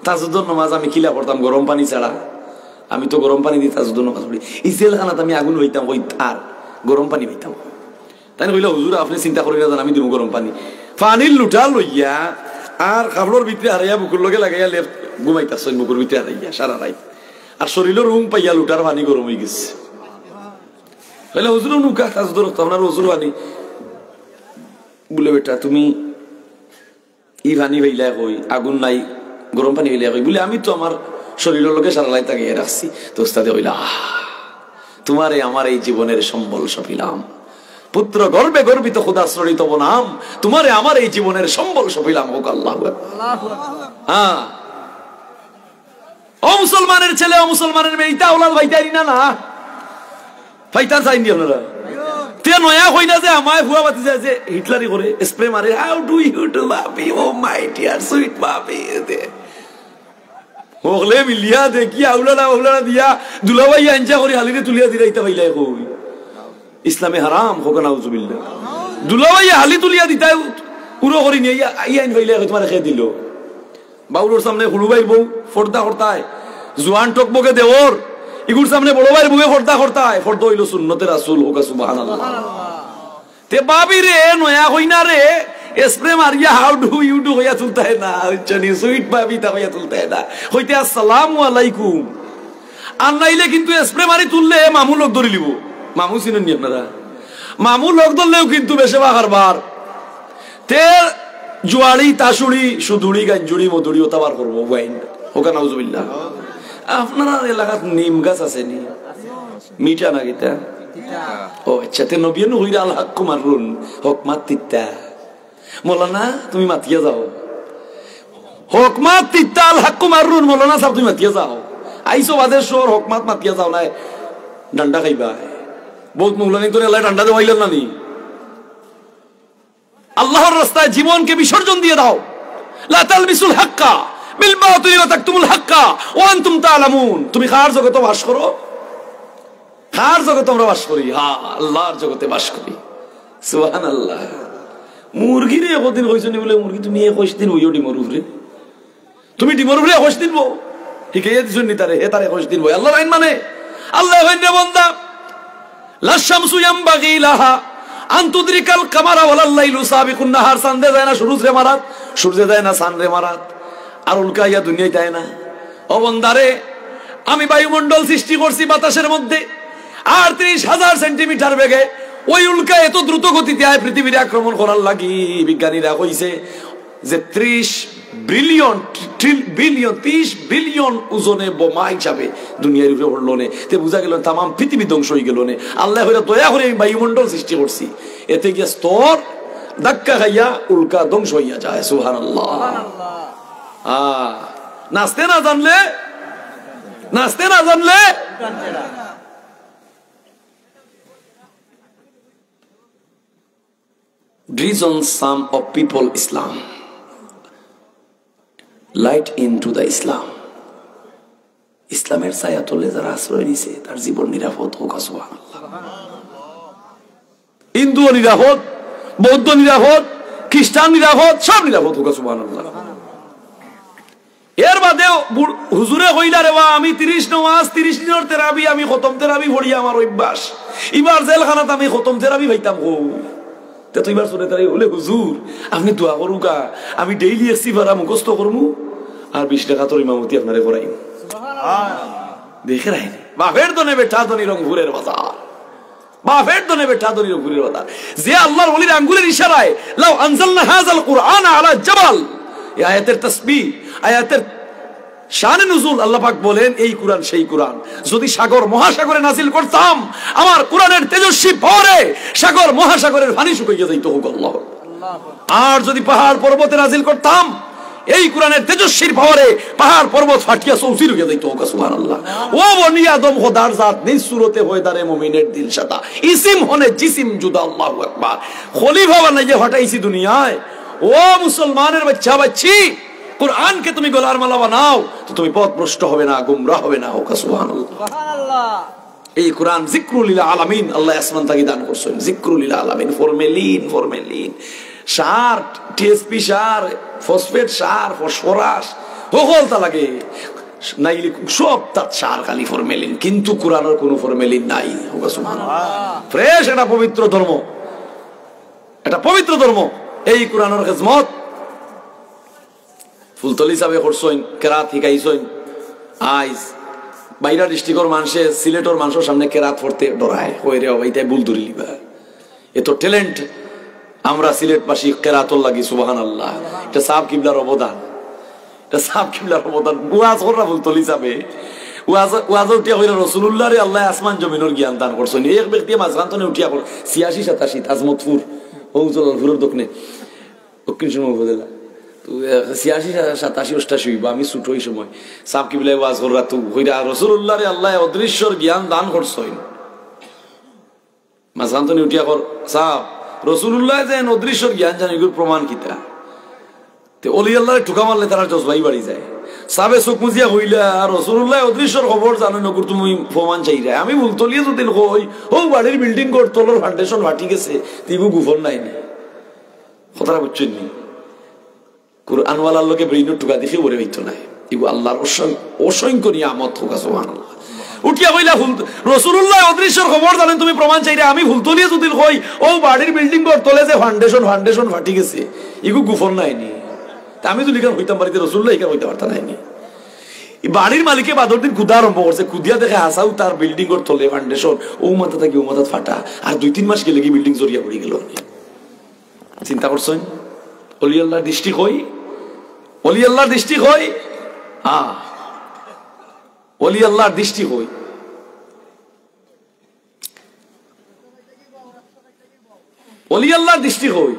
তাজুদ্দোর নামাজ আমি কিলা পড়তাম গরম পানি ছাড়া, আমি তো গরম পানি দিয়ে তাজুদ্দোর নামাজ পড়ি। এই জেলখানাতে আমি আগুন হইতাম, ওই আর গরম পানি হইতাম। তাই কইলা হুজুর আপনি চিন্তা করি না, আমি দিব গরম পানি। পানির লুটা লইয়া আর কাপড়ের ভিতরে হারাইয়া বুকুর লগে লাগাইয়া লেপ ঘুমাইতাছেন, বুকুর ভিতরে হারাইয়া সারা রাত। আর শরীরের রুম পাইয়া লুটার পানি গরম হয়ে গেছে। কইলা হুজুর নুকা তাজুদ্দোর আপনার হুজুর পানি। বলে বেটা তুমি ই পানি হইলা কই, আগুন নাই গরম পানি হইলা কই। বলে আমি তো আমার শরীরের লোকে সারা রাত তাকিয়ে রাখছি। তো ওস্তাদে কইলা তোমারে আমার এই জীবনের সম্বল সপিলাম, পুত্র গর্বে গর্বিত খোদা শ্ররিত নাম, তোমারে আমার এই জীবনের সম্বল সপিলাম। হোক আল্লাহু আকবার। হ্যাঁ ও মুসলমানের ছেলে, ও মুসলমানের মেয়ে, ইতা ওলাদ ভাইতারি না, না ফাইতার চাইনি আপনারা। তে নয়া কই না যে আমায় ভুয়া বাতি যায় যে হিটলারি করে স্প্রে মারে, how do you do baby, oh my dear sweet baby. দে ওগলে মিলিয়া দেখি আউলানা আউলানা দিয়া দুলাভাই আনজা করে হালিরে তুলিয়া দিরাইতে হইলাই কই ইসলামে হারাম হোক নাউজুবিল্লাহ। দুলাভাই হালি তুলিয়া দিতাই পুরো করি নিয়ে আইন হইলাই তোমার খেয়ে দিল। বাউলোর সামনে হুলু ভাইয়ের বউ ফর্দা করতায়, জোয়ান টকবকে দেওর ইগুর সামনে বড় ভাইয়ের বুকে ফর্দা করতায়। ফর্দা হইল সুন্নতে রাসূল হোক সুবহানাল্লাহ। তে বাবি রে নয়া হই না রে স্প্রে মারিয়া হাউ ডু ইউ ডু হইয়া তুলতে হয় না, চনি সুইট বাবি তা হইয়া তুলতে হয় না, হইতে আসসালামু আলাইকুম। আর নাইলে কিন্তু স্প্রে মারি তুললে মামু লোক ধরে লিব। মামু চিনেন নি আপনারা? মামু লোক ধরলেও কিন্তু বেশে বাহার বার তে জুয়াড়ি তাসুড়ি সুদুড়ি গাঞ্জুড়ি মধুড়ি ওটা বার করবো ওয়াইন হোকা নাউজুবিল্লাহ। আপনার এলাকাত নিম গাছ আছে নি? মিঠা না গীতা? ও আচ্ছা, তে নবিয়ান হইরা আল হাক্কু মারুন হকমাত তিত্তা। মৌলানা তুমি মাতিয়া যাও, হকমাত তিত্তা আল হাক্কু মারুন। মৌলানা সাহেব তুমি মাতিয়া যাও, আইসো বাদের শোর হকমাত মাতিয়া যাও নাই ডান্ডা খাইবা। বহুত মৌলানি তোর এলাকায় ডান্ডা দেওয়াইলেন না নি? আল্লাহর রাস্তায় জীবনকে বিসর্জন দিয়ে দাও। লা তালবিসুল হাক্কা বিল বাতিল ওয়া তাকতুমুল হাক্কা ওয়া আনতুম তাআলামুন। তুমি কার জগতে বাস করো? কার জগতে আমরা বাস করি? হ্যাঁ, আল্লাহর জগতে বাস করি। সুবহানাল্লাহ। মুরগিরে একদিন কইছনি বলে মুরগি তুমি 21 দিন হইও ডিমর উপরে, তুমি ডিমর উপরে 21 দিন বো ঠিকই দিছুন নি তারে, হে তারে 21 দিন বই। আল্লাহর আইন মানে আল্লাহ হইন রে বান্দা। লা শামসু ইয়ামবাগি লাহা আন তুদরিকাল কামারা ওয়ালাল লাইলু সাবিকুন নাহার। চাঁদে যায় না সূর্যে মারাত, সূর্যে যায় না চাঁদে মারাত, আর উল্কাইয়া দুনিয়ায় যায় না। ও বান্দারে, আমি বায়ুমণ্ডল সৃষ্টি করছি বাতাসের মধ্যে, আর 30,000 সেন্টিমিটার বেগে ওই উল্কা এত দ্রুত গতিতে আয় পৃথিবীর আক্রমণ করার লাগি। বিজ্ঞানীরা কইছে যে 30 বিলিয়ন ওজনে বোমা হিসাবে দুনিয়ার উপরে পড়লো নে। তে বুঝা গেল তাম পৃথিবী ধ্বংস হয়ে গেল নে। আল্লাহ দয়া করে আমি বায়ুমণ্ডল সৃষ্টি করছি, এতে গিয়ে স্তর ধাক্কা খাইয়া উল্কা ধ্বংস হইয়া যায়। সুবহানাল্লাহ। নাচতে না জানলে নাচতে না জানলে reason some of people Islam light into the Islam ইসলামের ছায়া তলে যারা আশ্রয় নিছে তার জীবন নিরাপদ হোক সুবহানাল্লাহ হিন্দু নিরাপদ বৌদ্ধ নিরাপদ খ্রিস্টান নিরাপদ সব নিরাপদ হোক সুবহানাল্লাহ এর বাদেও হুজুরে কইলা রে আমি 30 নমাজ 30 দিনের তেরাবি আমি খতম তেরাবি পড়ি আমার অভ্যাস এবার জেলখানাতে আমি খতম তেরাবি ভাইতাম গো তে তুই বার শুনে তাই বলে হুজুর আপনি দোয়া করুকা আমি ডেইলি এসি ভাড়া মুখস্থ করমু আর 20 টাকা তোর ইমামতি আপনারে করাইম সুবহানাল্লাহ দেখে রাখেন বাপের দনে বেটা দনি রংপুরের বাজার বাপের দনে বেটা দনি রংপুরের বাজার যে আল্লাহর ওলির আঙ্গুলের ইশারায় লাউ আনজালনা হাযাল কুরআন আলা জাবাল এই আয়াতের তাসবিহ আয়াতের শানে নুজুল আল্লাহ পাক বলেন এই কুরআন সেই কুরআন যদি সাগর মহাসাগরে নাজিল করতাম আমার কুরআনের তেজস্বী ভরে সাগর মহাসাগরের পানি শুকিয়ে যাইত হোক আল্লাহ আর যদি পাহাড় পর্বতে নাজিল করতাম এই কুরআনের তেজস্বীর ভরে পাহাড় পর্বত ফাটিয়া চৌচির হয়ে যাইত হোক সুবহানাল্লাহ ও বনি আদম খোদার জাত নিজ সুরতে হয় দারে মুমিনের দিল সাদা ইসিম হনে জিসিম জুদা আল্লাহু আকবার খলিফা বানাইয়ে হটাইছি দুনিয়ায় ও মুসলমানের বাচ্চা বাচ্চি কুরআন কে তুমি গলার মালা বানাও তো তুমি পথভ্রষ্ট হবে না গুমরাহ হবে না হোক সুবহানাল্লাহ সুবহানাল্লাহ এই কুরআন যিকরুল লিল আলামিন আল্লাহ আসমান থেকে দান করছেন যিকরুল লিল আলামিন ফরমেলিন সার টিএসপি সার ফসফেট সার ফসফরাস সকল তা লাগে নাইলে সব তার সার খালি ফরমেলিন কিন্তু কুরআনের কোনো ফরমেলিন নাই হোক সুবহানাল্লাহ ফ্রেশ এটা পবিত্র ধর্ম এটা পবিত্র ধর্ম এই কুরআনের খিদমত ফুলতলি সাবে করছইন কেরাত শিকাইছইন আইজ বাইরা ডিস্ট্রিক্টর মানুষে সিলেটর মানুষের সামনে কেরাত পড়তে ডরায় কই রে ভাইটাই ভুল ধরে লিবা এত ট্যালেন্ট আমরা সিলেটবাসী কেরাতর লাগি সুবহানাল্লাহ এটা সাহেব কিবলার অবদান এটা সাহেব কিবলার অবদান ওয়াজ করা ফুলতলি সাবে ওয়াজ উঠিয়া কইরা রাসূলুল্লাহ রে আল্লাহ আসমান জমিনের জ্ঞান দান করছেন এক ব্যক্তি মাঝখানে উঠিয়া কর 86 87 তাজমতপুর ওজলপুরের দক্ষিণে দক্ষিণ সময় উপজেলা 86 87 88 আমি ছোট ওই সময় সাহেব কিবলা ওয়াজ করা তো কইরা রাসূলুল্লাহ রে আল্লাহ অদৃশ্যর জ্ঞান দান করছেন মাঝখানে উঠিয়া কর সাহেব রাসূলুল্লাহ যে অদৃশ্যর জ্ঞান জানি এগুলোর প্রমাণ কিতা তে ওলি আল্লাহরে ঠুকা মারলে তারা জজবাই বাড়ি যায় সাবে চোখ মুজিয়া কইলা রাসূলুল্লাহ অদৃশ্যর খবর জানো নগর তুমি প্রমাণ চাইরা আমি ভুলতলিয়ে যদি কই ও বাড়ির বিল্ডিং কর তলর ফাউন্ডেশন ফাটি গেছে তিবু গুফর নাই নি কথাটা বুঝছেন নি কুরআন ওয়ালার লোকে ব্রেইন ঠুকা দেখে ওরে হইতো না ইগো আল্লাহর অসংখ্য নিয়ামত হোক সুবহানাল্লাহ উঠিয়া কইলা রাসূলুল্লাহ অদৃশ্যর খবর জানেন তুমি প্রমাণ চাইরা আমি ভুলতলিয়ে যদি কই ও বাড়ির বিল্ডিং কর তলে যে ফাউন্ডেশন ফাটি গেছে ইগো গুফর নাই নি আমি যদি কেন হইতাম বাড়িতে রাসূলুল্লাহ কেন হইতে পারতাম না বাড়ির মালিকে বাদর দিন কুদা আরম্ভ করছে কুদিয়া দেখে হাসাও তার বিল্ডিং ওর তলে ফাউন্ডেশন ও মাথা থাকি ও মাথা ফাটা আর 2-3 মাস গেলে কি বিল্ডিং জড়িয়া পড়ে গেল চিন্তা করছেন ওলি আল্লাহর দৃষ্টি কই ওলি আল্লাহর দৃষ্টি কই ওলি আল্লাহর দৃষ্টি কই ওলি আল্লাহর দৃষ্টি কই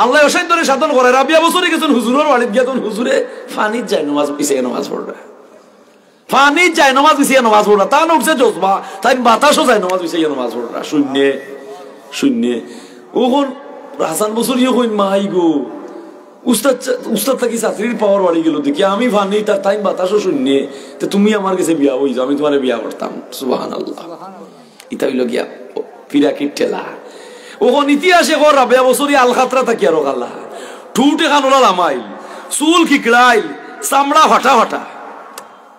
আল্লাহ অসাধ্য ধরে সাধন করে রাবিয়া বছরে গেছেন হুজুরের বাড়িতে গিয়ে তখন হুজুরে ফানির যায় নামাজ পিছিয়ে নামাজ পড়বে ফানির যায় নামাজ পিছিয়ে নামাজ পড়বে তা না উঠছে জজবা তাই বাতাসও যায় নামাজ পিছিয়ে নামাজ পড়বে শূন্য ওখন হাসান বছর ইয়ে কই মাই গো উস্তাদ থাকি চাকরির পাওয়ার বাড়ি গেল দেখি আমি ফানি তার টাইম বাতাসও শূন্য তো তুমি আমার কাছে বিয়া হই যাও আমি তোমার বিয়া করতাম সুবহানাল্লাহ ইতা হইল গিয়া ফিরাকির ঠেলা ওখন ইতিহাসে কর রাবিয়া বছরই আলখাতরা থাকি আর আল্লাহ ঠুটে খানোলা লামাইল চুল খিকড়াইল চামড়া ফাটা ফাটা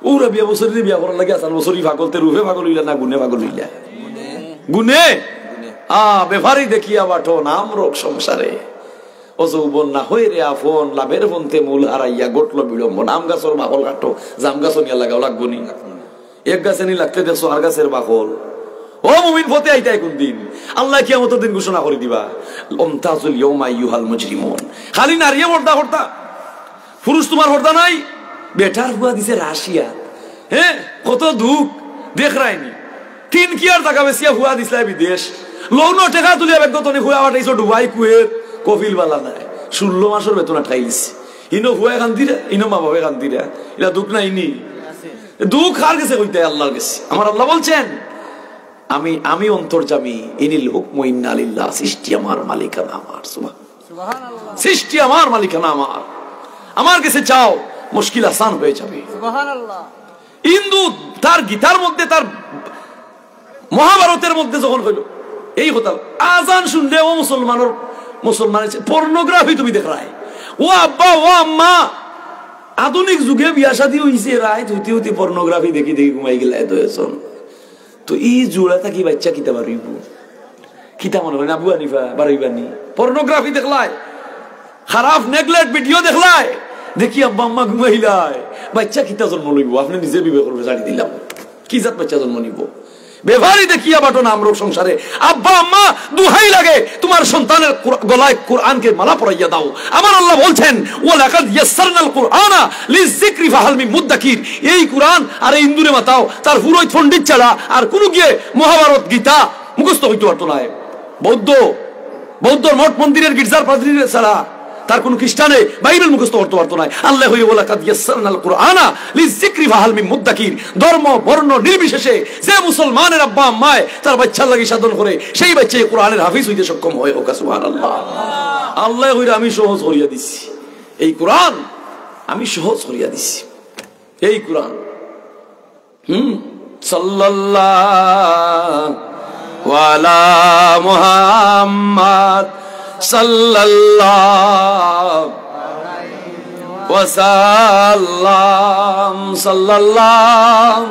ও রাবিয়া বছরই বিয়া করার লাগে আসান বছরই পাগলতে রূপে পাগল হইলা না গুনে পাগল হইলা গুনে বেফারি দেখিয়া বাটো নাম রোগ সংসারে ও যৌবন না হই রে আফন লাভের বন্তে মূল হারাইয়া গটল বিড়ম্ব নাম গাছর বাকল কাটো জাম গাছ নিয়া লাগাও লাগবো নি এক গাছে নি লাগতে দেখছো আর গাছের বাকল ও মুমিন ফতে আইতাই কোন দিন আল্লাহ কিয়ামতের দিন ঘোষণা করে দিবা উমতাজুল ইয়াউমা আইয়ুহাল মুজরিমুন খালি নারী হর্দা হর্দা পুরুষ তোমার হর্দা নাই বেটার হুয়া দিছে রাশিয়া হ্যাঁ কত দুঃখ দেখ রাইনি 3 কিয়ার টাকা বেশিয়া হুয়া দিছলাই বিদেশ লৌন টাকা তুলিয়া বেগতনি হুয়া বাটাইছো দুবাই কুয়েত কফিল বালা নাই 16 মাসের বেতন ঠাইলিছে ইনো হুয়া কান্দিরা ইনো মা বাবা কান্দিরা ইলা দুঃখ নাই নি দুঃখ আর গেছে কইতে আল্লাহর কাছে। আমার আল্লাহ বলছেন আমি অন্তর্যামী, ইনিল হুকমু ইন্না লিল্লাহ, সৃষ্টি আমার, মালিকানা আমার। সুবহানাল্লাহ, সৃষ্টি আমার, মালিকানা আমার। আমার কাছে চাও, মুশকিল আসান হয়ে যাবে। সুবহানাল্লাহ। হিন্দু তার গীতার মধ্যে, তার মহাভারতের মধ্যে যখন হইল এই কথা, আজান শুনলে ও মুসলমানের পর্নোগ্রাফি তুমি দেখ রায়, ও আব্বা ও আম্মা আধুনিক যুগে বিয়া শাদী হইছে, রায় হইতে হইতে পর্নোগ্রাফি দেখি দেখি ঘুমাই গেলে দয়েছন। তো এই জোড়াটা কি বাচ্চা কিতা বাড়িব, কিতা মনে হয় আবু হানিফা বাড়িবানি পর্নোগ্রাফি দেখলায়, খারাপ নেগলেক্ট ভিডিও দেখলায়, দেখি আব্বা আম্মা ঘুমাইলায়, বাচ্চা কিতা জন্ম লইব? আপনি নিজে বিবেক করবে, জানি দিলাম কি জাত বাচ্চা জন্ম নিব? বেভারি দেখিয়া বাটো নাম রোগ সংসারে। আব্বা আম্মা দুহাই লাগে, তোমার সন্তানের গলায় কোরআনকে মালা পরাইয়া দাও। আমার আল্লাহ বলছেন ওয়ালাকাদ ইয়াসসারনাল কুরআনা লিযিকরি ফাহাল মিন মুদ্দাকির। এই কোরআন আর এই ইন্দুরে মাতাও তার পুরোহিত পণ্ডিত ছাড়া আর কোন গিয়ে মহাভারত গীতা মুখস্থ হইতে পারতো না। বৌদ্ধর মঠ মন্দিরের গির্জার পাদ্রীর ছাড়া তার কোন খ্রিস্টানে বাইবেল মুখস্থ করতে পারতো না। আল্লাহ হয়ে ওয়ালাকাদ ইয়াসসারনাল কুরআনা লিযিকরি ফাহাল মিন মুদ্দাকির। ধর্ম বর্ণ নির্বিশেষে যে মুসলমানের আব্বা আম্মায় তার বাচ্চার লাগি সাধন করে, সেই বাচ্চা কোরআনের হাফিজ হইতে সক্ষম হয়। হোক সুবহানাল্লাহ। আল্লাহ হইরা আমি সহজ করিয়া দিছি, এই কোরআন আমি সহজ করিয়া দিছি। এই কোরআন সাল্লাল্লাহু আলা মুহাম্মদ সাল্লাল্লাহু ওয়াসাল্লাম সাল্লাল্লাহু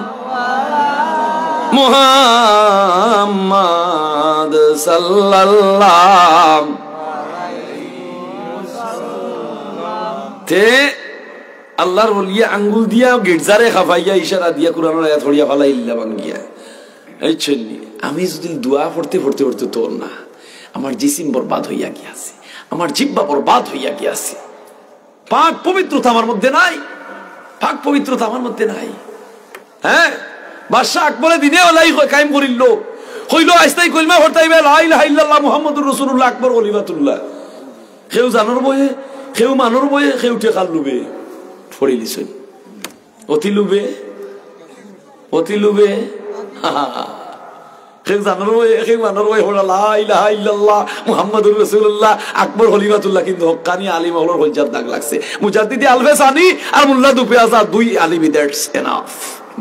মুহাম্মদ সাল্লাল্লাহু তে আল্লাহর ওলিয়া আঙ্গুল দিয়া গির্জারে খাফাইয়া ইশারা দিয়া কোরআনের আয়াত পড়িয়া ফালাইল্লা ভাঙ্গিয়া। এই চলনি আমি যদি দোয়া পড়তে পড়তে পড়তে তোর না, আমার জিসিম বরবাদ হইয়া গিয়াছে, আমার জিহ্বা বরবাদ হইয়া গিয়াছে। পাক পবিত্রতা আমার মধ্যে নাই, পাক পবিত্রতা আমার মধ্যে নাই। হ্যাঁ, বাদশা আকবরে দিনে ওলাই কায়েম করিল, হইল আইস্তাই কলমা হরতাইবে লা ইলাহা ইল্লাল্লাহ মুহাম্মাদুর রাসূলুল্লাহ আকবর খলিফাতুল্লাহ। কেউ জানোর বয়ে, কেউ মানুর বয়ে, কেউ টেকার লুবে ফড়িলিছেন। অতি লুবে, অতি লুবে, কেউ জানোর বয়ে, কেউ মানুর বয়ে হল লা ইলাহা ইল্লাল্লাহ মুহাম্মাদুর রাসূলুল্লাহ আকবর খলিফাতুল্লাহ। কিন্তু হক্কানি আলিম হলোর হজ্জাত দাগ লাগছে। মুজাদ্দিদি আলফেসানি আর মোল্লা দুপে আজাদ, দুই আলিমি, দ্যাটস এনাফ।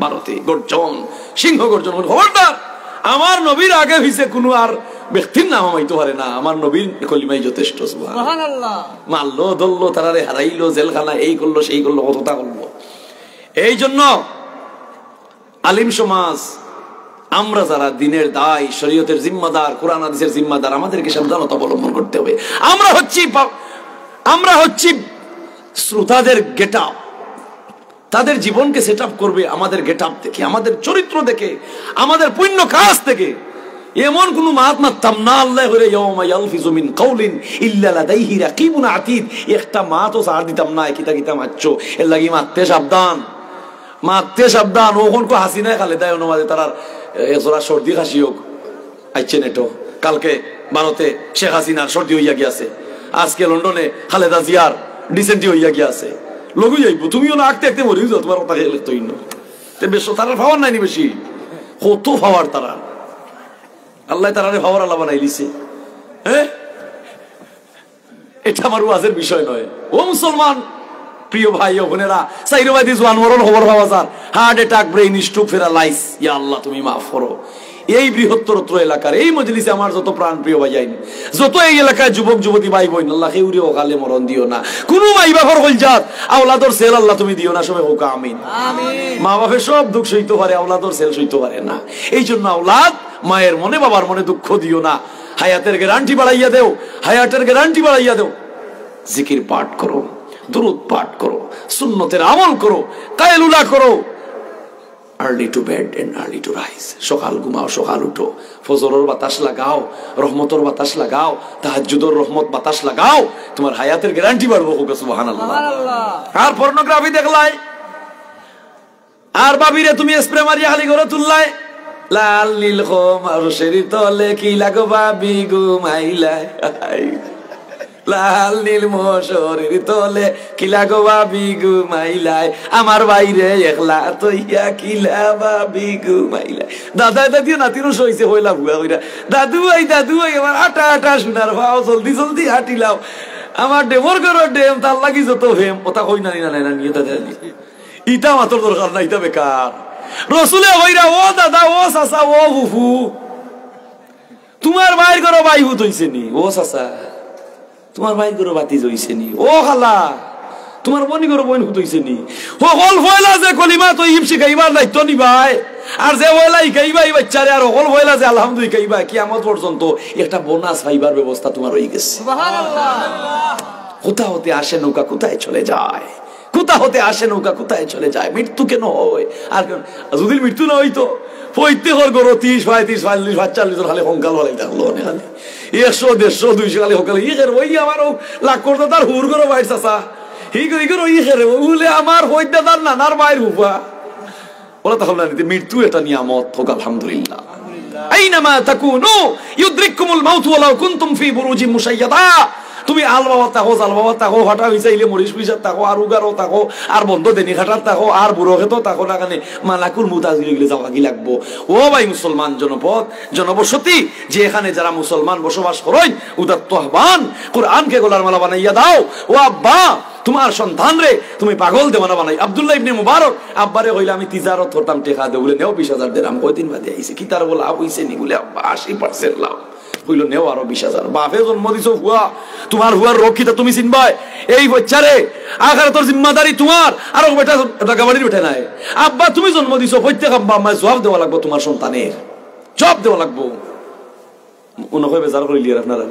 ভারতে গর্জন, সিংহ গর্জন। খবরদার, আমার নবীর আগে হইছে কোনো আর ব্যক্তির নাম আমাইতে পারে না, আমার নবীর কলিমাই যথেষ্ট। সুবহানাল্লাহ। মারলো ধরলো, তারারে হারাইলো, জেলখানা এই করলো সেই করলো, কতটা করলো। এই জন্য আলিম সমাজ, আমরা যারা দিনের দায়, শরীয়তের জিম্মাদার, কোরআন হাদিসের জিম্মাদার, আমাদেরকে সাবধানতা অবলম্বন করতে হবে। আমরা হচ্ছি শ্রোতাদের গেট আপ, তাদের জীবনকে সেট আপ করবে আমাদের গেট আপ দেখে, আমাদের চরিত্র দেখে, আমাদের পুণ্য কাজ থেকে। এমন কোন মাত মারতাম না আল্লাহ করে ইয়াউমা ইয়ালফিজু মিন কাউলিন ইল্লা লাদাইহি রাকিবুন আতীদ, একটা মাতও ছাড় দিতাম না। কিতা কিতা মারছো, এর লাগি মারতে সাবধান, মারতে সাবধান। ওখন কো হাসিনায় খালেদা অনুমাদে তারার জোড়া সর্দি খাসি হোক আইছে নেটো। কালকে ভারতে শেখ হাসিনার সর্দি হইয়া গিয়াছে, আজকে লন্ডনে খালেদা জিয়ার ডিসেন্টি হইয়া গিয়াছে। লগু যাইব, তুমিও না আঁকতে আঁকতে মরিও যাও, তোমার কথা তৈরি বেশ। তারার পাওয়ার নাইনি বেশি, কত পাওয়ার তারা। আল্লাহ তারারে পাওয়ার আল্লাহ বানাই দিছে। হ্যাঁ, এটা আমার ওয়াজের বিষয় নয়। ও মুসলমান প্রিয় ভাই ও বোনেরা, সাইরোবাদি জওয়ান মরণ খবর পাওয়া যার, heart attack, brain stroke, paralyse. ইয়া আল্লাহ তুমি মাফ করো। এই বৃহত্তর এলাকার এই মজলিসে আমার যত প্রাণ প্রিয় ভাই যাইনি, যত এই এলাকায় যুবক যুবতী ভাই বোন, আল্লাহ কেউরে ওকালে মরণ দিও না। কোন মাই বাবার হলজাত আওলাদর সেল আল্লাহ তুমি দিও না, সবাই হোক আমিন। মা বাপের সব দুঃখ সইতে পারে, আওলাদর সেল সইতে পারে না। এই জন্য আওলাদ, মায়ের মনে বাবার মনে দুঃখ দিও না। হায়াতের গ্যারান্টি বাড়াইয়া দেও, হায়াতের গ্যারান্টি বাড়াইয়া দেও। জিকির পাঠ করো, দুরূদ পাঠ করো, সুন্নতের আমল করো, কায়লুলা করো। early to bed and early to rise, সকাল ঘুমাও, সকাল উঠো, ফজরের বাতাস লাগাও, রহমতের বাতাস লাগাও, তাহাজ্জুদের রহমত বাতাস লাগাও, তোমার হায়াতের গ্যারান্টি বাড়বো। সুবহানাল্লাহ। আর পর্নোগ্রাফি দেখলাই, আর বাবিরে তুমি স্প্রে মারিয়া খালি করে তুললাই, লাল নীল খোম আর শরীর তলে কি লাগো বাবি ঘুমাইলাই। লাল নীল মশরের তলে কিলা গো বাবি ঘুমাইলাই আমার বাইরে একলা তৈয়া কিলা বাবি ঘুমাইলাই। দাদা দাদি নাতিরও সইছে হইলা ভুয়া হইরা দাদু ভাই আমার আটা আটা শোনার ভাও জলদি জলদি হাঁটিলাও আমার ডেমর করো ডেম তার লাগি যত হেম ওটা কই না না নিয়ে দাদা ইটা মাত্র দরকার না ইটা বেকার। রসুলে হইরা ও দাদা ও চাচা ও ফুফু তোমার বাইর করো বাই হুত হইছে নি, ও চাচা তোমার বাইর করো বাতি হইছে নি, ও খালা তোমার বনি করো বোন হুত হইছে নি। সকল ফয়লা যে কলিমা তো ইম শিখাইবার দায়িত্ব নিবাই আর যে ফয়লা শিখাইবা এই বাচ্চারে আর সকল ফয়লা যে আলহামদুলিল্লাহ শিখাইবা কিয়ামত পর্যন্ত একটা বোনাস পাইবার ব্যবস্থা তোমার হয়ে গেছে। সুবহানাল্লাহ। কোথা হতে আসে নৌকা কোথায় চলে যায়, কোথা হতে আসে নৌকা কোথায় চলে যায়, মৃত্যু কেন হয়? আর যদি মৃত্যু না হইতো প্রত্যেকের গরো 30 35 40 45 খালি সংকাল হলে থাকলো খালি 100 150 200 খালি সংকাল ইখের ওই আমারও লাখ করতো তার হুর করো বাইর চাচা ইখের ওগুলে আমার হইদাদার নানার বাইর হুফা ওরা তখন মৃত্যু এটা নিয়ামত হোক আলহামদুলিল্লাহ। আইনামা তাকুনু ইউদরিকুমুল মাউত ওয়ালাউ কুনতুম ফি বুরুজিন মুশাইয়াদা। তুমি আল বাবা থাকো জাল বাবা থাকো হঠাৎ হইসাইলে মরিস পিসার থাকো আর উগারও থাকো আর বন্ধ দেনি খাটার থাকো আর বুড়ো খেতো থাকো না কানে মালাকুল মুতাজিল গেলে যাওয়া কি লাগবো। ও ভাই মুসলমান জনপদ জনবসতি যে এখানে যারা মুসলমান বসবাস করেন উদাত্ত আহ্বান কোরআনকে গলার মালা বানাইয়া দাও। ও আব্বা তোমার সন্তান রে তুমি পাগল দেওয়ানা বানাই। আব্দুল্লাহ ইবনে মুবারক আব্বারে কইলে আমি তিজারত করতাম টেকা দে বলে নেও 20,000 দিরাম কয়দিন বাদে আইছে কি তার বলা হইছে নি বলে আব্বা 80% লাভ হইল নেও আরো 20,000। বাপে জন্ম দিছো হুয়া তোমার হুয়ার রক্ষিতা তুমি চিনবাই এই বাচ্চারে আখারে তোর জিম্মাদারি তোমার আর বেটা টাকা বাড়ি উঠে নাই। আব্বা তুমি জন্ম দিছো প্রত্যেক আব্বা আম্মায় জবাব দেওয়া লাগবো তোমার সন্তানের জবাব দেওয়া লাগবো। মনে হয় বেজার করে লিয়ার আপনারা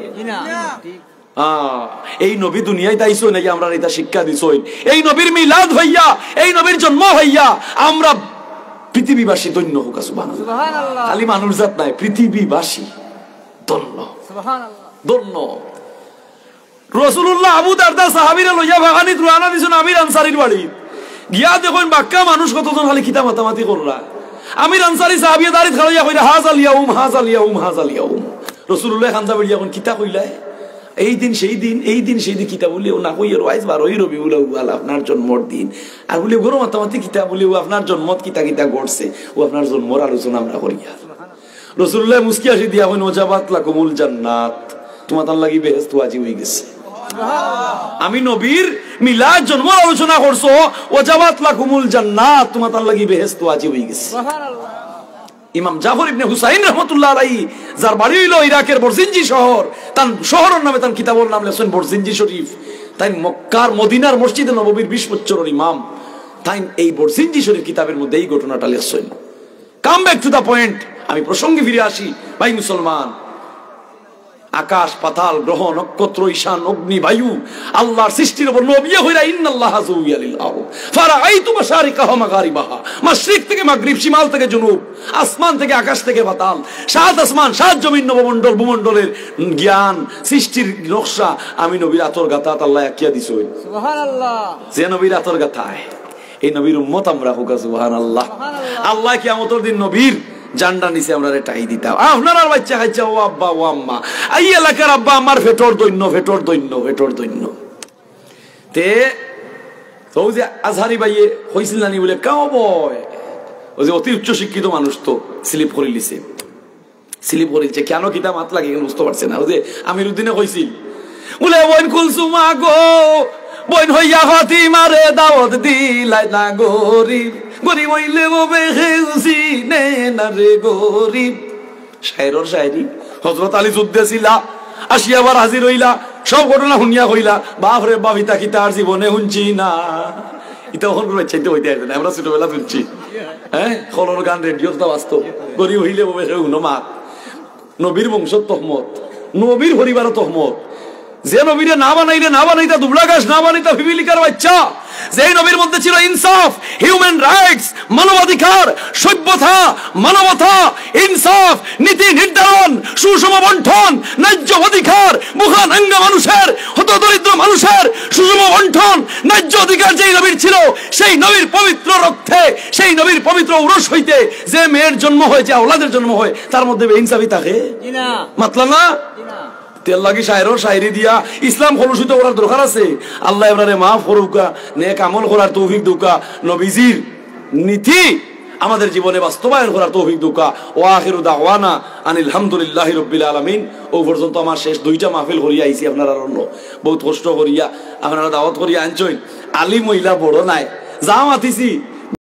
এই নবী দুনিয়ায় তাইছো নাকি আমরা এটা শিক্ষা দিছই এই নবীর মিলাদ হইয়া এই নবীর জন্ম হইয়া আমরা পৃথিবীবাসী ধন্য হোক সুবহানাল্লাহ। খালি মানুষ জাত নাই পৃথিবীবাসী ধন্য সুবহানাল্লাহ ধন্য। রাসূলুল্লাহ আবু দারদা সাহাবীরা লইয়া বাগানিত রওনা দিছেন আমির আনসারীর বাড়ি গিয়া দেখেন বাক্কা মানুষ কতজন খালি কিতা মাতামাতি কররা। আমির আনসারী সাহাবী দাঁড়িয়ে খাড়াইয়া কইরা হাযাল ইয়াউম হাযাল ইয়াউম হাযাল ইয়াউম। রাসূলুল্লাহ খান্দা বলিয়া কোন কিতা কইলা এই দিন সেই দিন এই দিন সেই দিন কিতা বলি ও না কইয়ের ওয়াইজ 12ই রবিউল আউয়াল আপনার জন্মর দিন আর বলি গরো মাতামাতি কিতা বলি ও আপনার জন্মত কিতা কিতা ঘটছে ও আপনার জন্মর আলোচনা আমরা করিয়া। রাসূলুল্লাহ মুস্কি হাসি দিয়া কইন ওয়াজাবাত লাকুমুল জান্নাত তোমাদের লাগি বেহেশত ওয়াজিব হয়ে গেছে। আমি নবীর মিলাদ জন্ম আলোচনা করছো ওয়াজাবাত লাকুমুল জান্নাত তোমাদের লাগি বেহেশত ওয়াজিব হয়ে গেছে। সুবহানাল্লাহ। ইমাম জাফর ইবনে হুসাইন রাহমাতুল্লাহ আলাইহি যার বাড়ি হইল ইরাকের বরজিনজি শহর তার শহরের নামে তার কিতাবের নাম লেখছেন বরজিনজি শরীফ। তাই মক্কার মদিনার মসজিদে নববীর 20 বছরের ইমাম তাই এই বরজিনজি শরীফ কিতাবের মধ্যে এই ঘটনাটা লেখছেন। Come back to the point আমি প্রসঙ্গে ফিরে আসি। ভাই মুসলমান আকাশ পাতাল গ্রহ নক্ষত্র ঈশান অগ্নি বায়ু আল্লাহর সৃষ্টির উপর নবী হইরা ইন্নাল্লাহা যুইয়া লিল আরদ ফারাআইতু মাশারিকাহা মাগারিবাহা মাশরিক থেকে মাগরিব শিমাল থেকে জুনুব আসমান থেকে আকাশ থেকে পাতাল সাত আসমান সাত জমিন নবমণ্ডল ভূমণ্ডলের জ্ঞান সৃষ্টির নকশা আমি নবীর আতর গাথাত আল্লাহ আকিয়া দিছেন। সুবহানাল্লাহ। যে নবীর আতর গাথায় এই নবীর উম্মত আমরা হোক সুবহানাল্লাহ। আল্লাহ কিয়ামতের দিন নবীর জান্ডা নিচে আমরা টাই দিতাম আপনার আর বাচ্চা খাইছে ও আব্বা ও আম্মা এই এলাকার আব্বা আমার ভেটর দৈন্য ভেটর দৈন্য ভেটর দৈন্য তে তো যে আজহারি ভাইয়ে হয়েছিল নানি বলে কাও বয় ও যে অতি উচ্চ শিক্ষিত মানুষ তো স্লিপ করে লিছে স্লিপ করেছে কেন কিতা মাত লাগে বুঝতে পারছে না। ও যে আমির উদ্দিনে কইছিল বলে বইন কুলসুমা গো বইন হইয়া ফাতিমারে দাওয়াত দিলাই না গরিব গরিব হইলে ববে হেউসি নে না রে গরিব। শায়রর শায়রি হযরত আলী যুদ্ধে ছিলা আসিয়া আবার হাজির হইলা সব ঘটনা শুনিয়া কইলা বাপ রে বাপ ইতা কি তার জীবনে শুনছি না ইতা ওখান করে চাইতে হইতে আসবে না আমরা ছোটবেলা শুনছি হ্যাঁ খলর গান রেডিওর তো বাস্তব গরিব হইলে ববে হেউনো মা নবীর বংশ তহমত নবীর পরিবার তহমত যে নবীরে না বানাইতা দুবলা গাছ না বানাইতা ফিবিলিকার বাচ্চা যে নবীর মধ্যে ছিল ইনসাফ হিউম্যান রাইটস মানবাধিকার সভ্যতা মানবতা ইনসাফ নীতি নির্ধারণ সুষম বণ্টন ন্যায্য অধিকার মুখানাঙ্গা মানুষের হতদরিদ্র মানুষের সুষম বণ্টন ন্যায্য অধিকার যেই নবীর ছিল সেই নবীর পবিত্র রক্তে সেই নবীর পবিত্র উরস হইতে যে মেয়ের জন্ম হয় যে আওলাদের জন্ম হয় তার মধ্যে ইনসাফই থাকে না মাতলা না তেল লাগি শায়রি দিয়া ইসলাম কলুষিত করার দরকার আছে। আল্লাহ এবারে মাফ করুকা, নেক আমল করার তৌফিক দুকা, নবীজির নীতি আমাদের জীবনে বাস্তবায়ন করার তৌফিক দুকা। ওয়া আখিরু দাওয়ানা আনিল হামদুলিল্লাহি রাব্বিল আলামিন। ও পর্যন্ত আমার শেষ 2টা মাহফিল করিয়া আইছি আপনারা অন্য বহুত কষ্ট করিয়া আপনারা দাওয়াত করিয়া আনছই। আলী মহিলা বড় নাই, যা মাতিছি